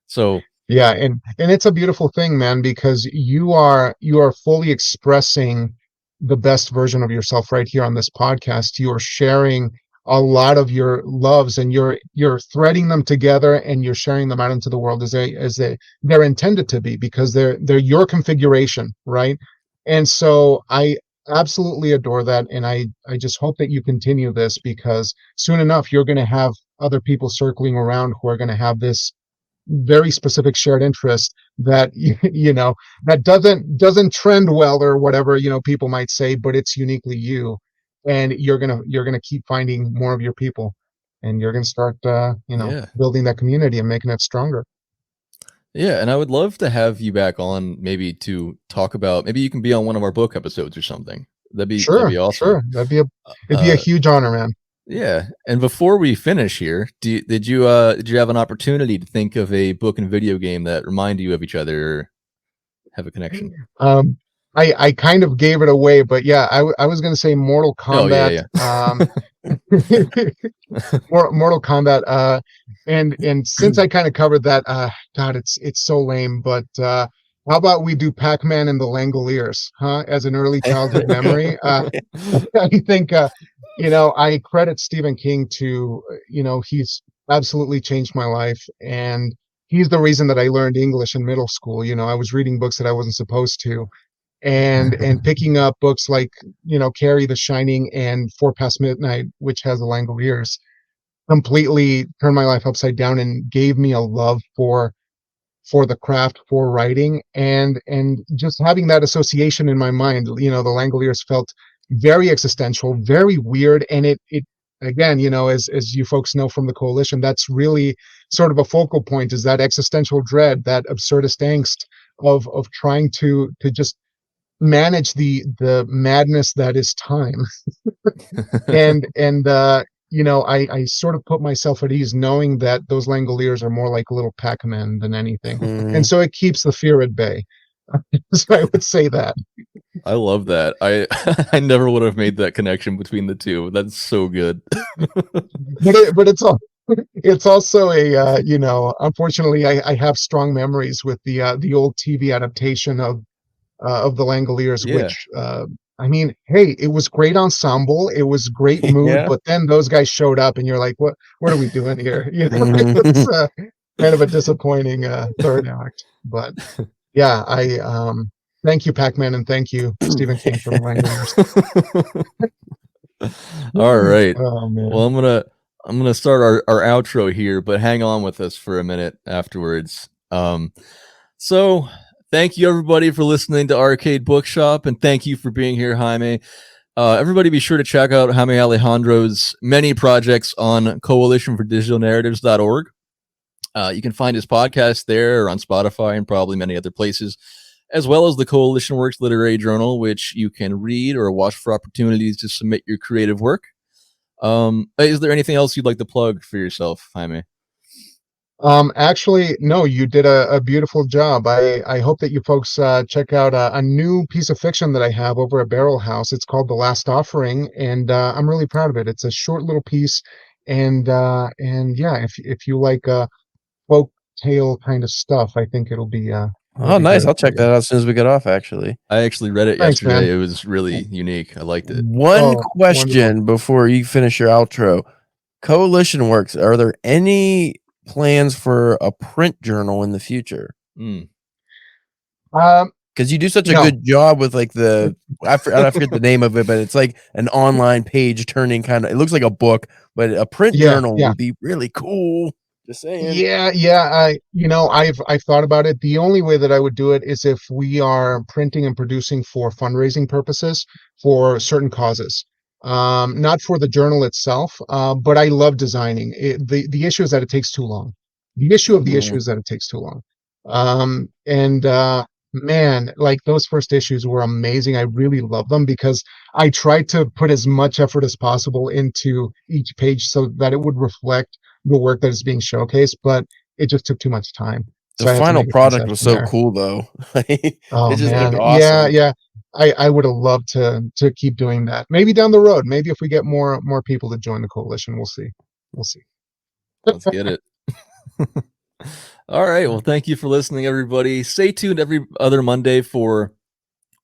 So yeah, and it's a beautiful thing, man, because you are fully expressing the best version of yourself right here on this podcast. You are sharing a lot of your loves, and you're threading them together, and you're sharing them out into the world as they're intended to be, because they're your configuration, right? And so I absolutely adore that, and I just hope that you continue this, because soon enough you're going to have other people circling around who are going to have this very specific shared interest that you know, that doesn't trend well, or whatever, you know, people might say, but it's uniquely you. And you're gonna keep finding more of your people, and you're gonna start building that community and making it stronger. Yeah, and I would love to have you back on, maybe to talk about, maybe you can be on one of our book episodes or something. That'd be awesome. Sure, it'd be a huge honor, man. Yeah, and before we finish here, did you have an opportunity to think of a book and video game that remind you of each other, or have a connection? I kind of gave it away, but yeah, I was going to say Mortal Kombat. Mortal Kombat. And since I kind of covered that, God, it's so lame. But how about we do Pac-Man and the Langoliers, huh? As an early childhood memory. I think I credit Stephen King to, he's absolutely changed my life, and he's the reason that I learned English in middle school. I was reading books that I wasn't supposed to, and picking up books like Carrie the Shining and 4 Past Midnight, which has the Langoliers, completely turned my life upside down and gave me a love for the craft, for writing, and just having that association in my mind. The Langoliers felt very existential, very weird, and it again, as you folks know from the Coalition, that's really sort of a focal point, is that existential dread, that absurdist angst of trying to just manage the madness that is time. and I sort of put myself at ease knowing that those Langoliers are more like little Pac-Man than anything. And so it keeps the fear at bay. So I would say that. I love that. I never would have made that connection between the two. That's so good. but it's also a unfortunately I have strong memories with the old TV adaptation of the Langoliers, which I mean, hey, it was great ensemble, it was great mood, but then those guys showed up, and you're like, what are we doing here? It's kind of a disappointing third act. But yeah, I thank you, Pac-Man, and thank you, Stephen King, for the Langoliers. All right. Oh, man. Well, I'm gonna start our outro here, but hang on with us for a minute afterwards. So thank you everybody for listening to Arcade Bookshop, and thank you for being here, Jaime. Everybody be sure to check out Jaime Alejandro's many projects on coalitionfordigitalnarratives.org. You can find his podcast there or on Spotify and probably many other places, as well as the Coalition Works Literary Journal, which you can read or watch for opportunities to submit your creative work. Is there anything else you'd like to plug for yourself, Jaime? Actually, no, you did a beautiful job. I hope that you folks check out a new piece of fiction that I have over at Barrel House. It's called The Last Offering, and I'm really proud of it. It's a short little piece, and yeah, if you like folk tale kind of stuff, I think it'll be Oh, nice. great I'll for check you. that out as soon as we get off, actually. I actually read it Thanks, yesterday. man. It was really unique. I liked it. One Oh, question before you finish your outro. Coalition Works, are there any plans for a print journal in the future? Because you do such a No. good job with like I forget the name of it, but it's like an online page turning kind of, it looks like a book, but a print journal would be really cool. Just saying. Yeah. I've thought about it. The only way that I would do it is if we are printing and producing for fundraising purposes for certain causes. Not for the journal itself, but I love designing. The issue is that it takes too long. The issue of the issue is that it takes too long. Man, like those first issues were amazing. I really love them because I tried to put as much effort as possible into each page so that it would reflect the work that is being showcased, but it just took too much time. The So I had to final make a product was so concession there. cool, though. Oh It just man, looked awesome. yeah. I would have loved to keep doing that. Maybe down the road. Maybe if we get more people to join the coalition, we'll see. We'll see. Let's get it. All right. Well, thank you for listening, everybody. Stay tuned every other Monday for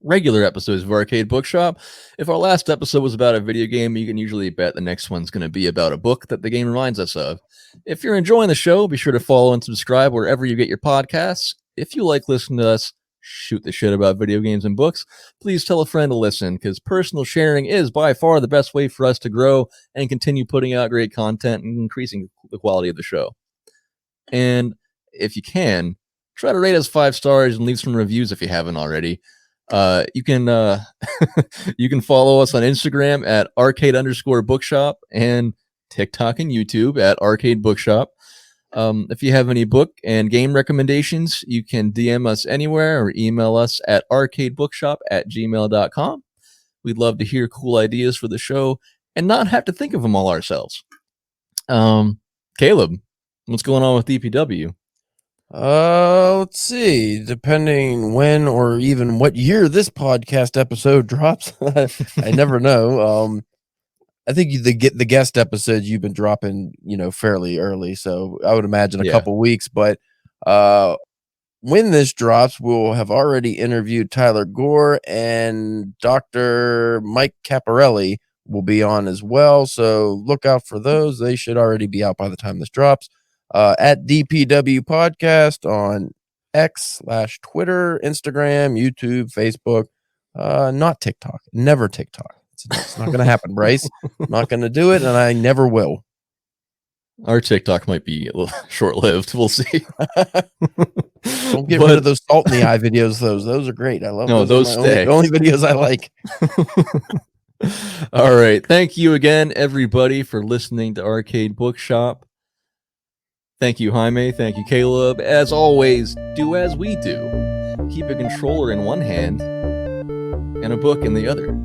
regular episodes of Arcade Bookshop. If our last episode was about a video game, you can usually bet the next one's going to be about a book that the game reminds us of. If you're enjoying the show, be sure to follow and subscribe wherever you get your podcasts. If you like listening to us shoot the shit about video games and books, please tell a friend to listen, because personal sharing is by far the best way for us to grow and continue putting out great content and increasing the quality of the show. And if you can, try to rate us 5 stars and leave some reviews if you haven't already. You can you can follow us on Instagram at arcade_bookshop and TikTok and YouTube at Arcade Bookshop. If you have any book and game recommendations, you can DM us anywhere or email us at arcadebookshop@gmail.com. We'd love to hear cool ideas for the show and not have to think of them all ourselves. Caleb, what's going on with DPW? Let's see. Depending when or even what year this podcast episode drops, I never know. I think the guest episodes you've been dropping, fairly early, so I would imagine a couple weeks. But when this drops, we'll have already interviewed Tyler Gore, and Dr. Mike Caparelli will be on as well. So look out for those. They should already be out by the time this drops. At DPW Podcast on X/Twitter, Instagram, YouTube, Facebook, not TikTok, never TikTok. It's not going to happen, Bryce. I'm not going to do it, and I never will. Our TikTok might be a little short-lived. We'll see. Don't get rid of those salt in the eye videos. Those are great. I love those. Those stay. Only videos I like. All right. Thank you again, everybody, for listening to Arcade Bookshop. Thank you, Jaime. Thank you, Caleb. As always, do as we do. Keep a controller in one hand and a book in the other.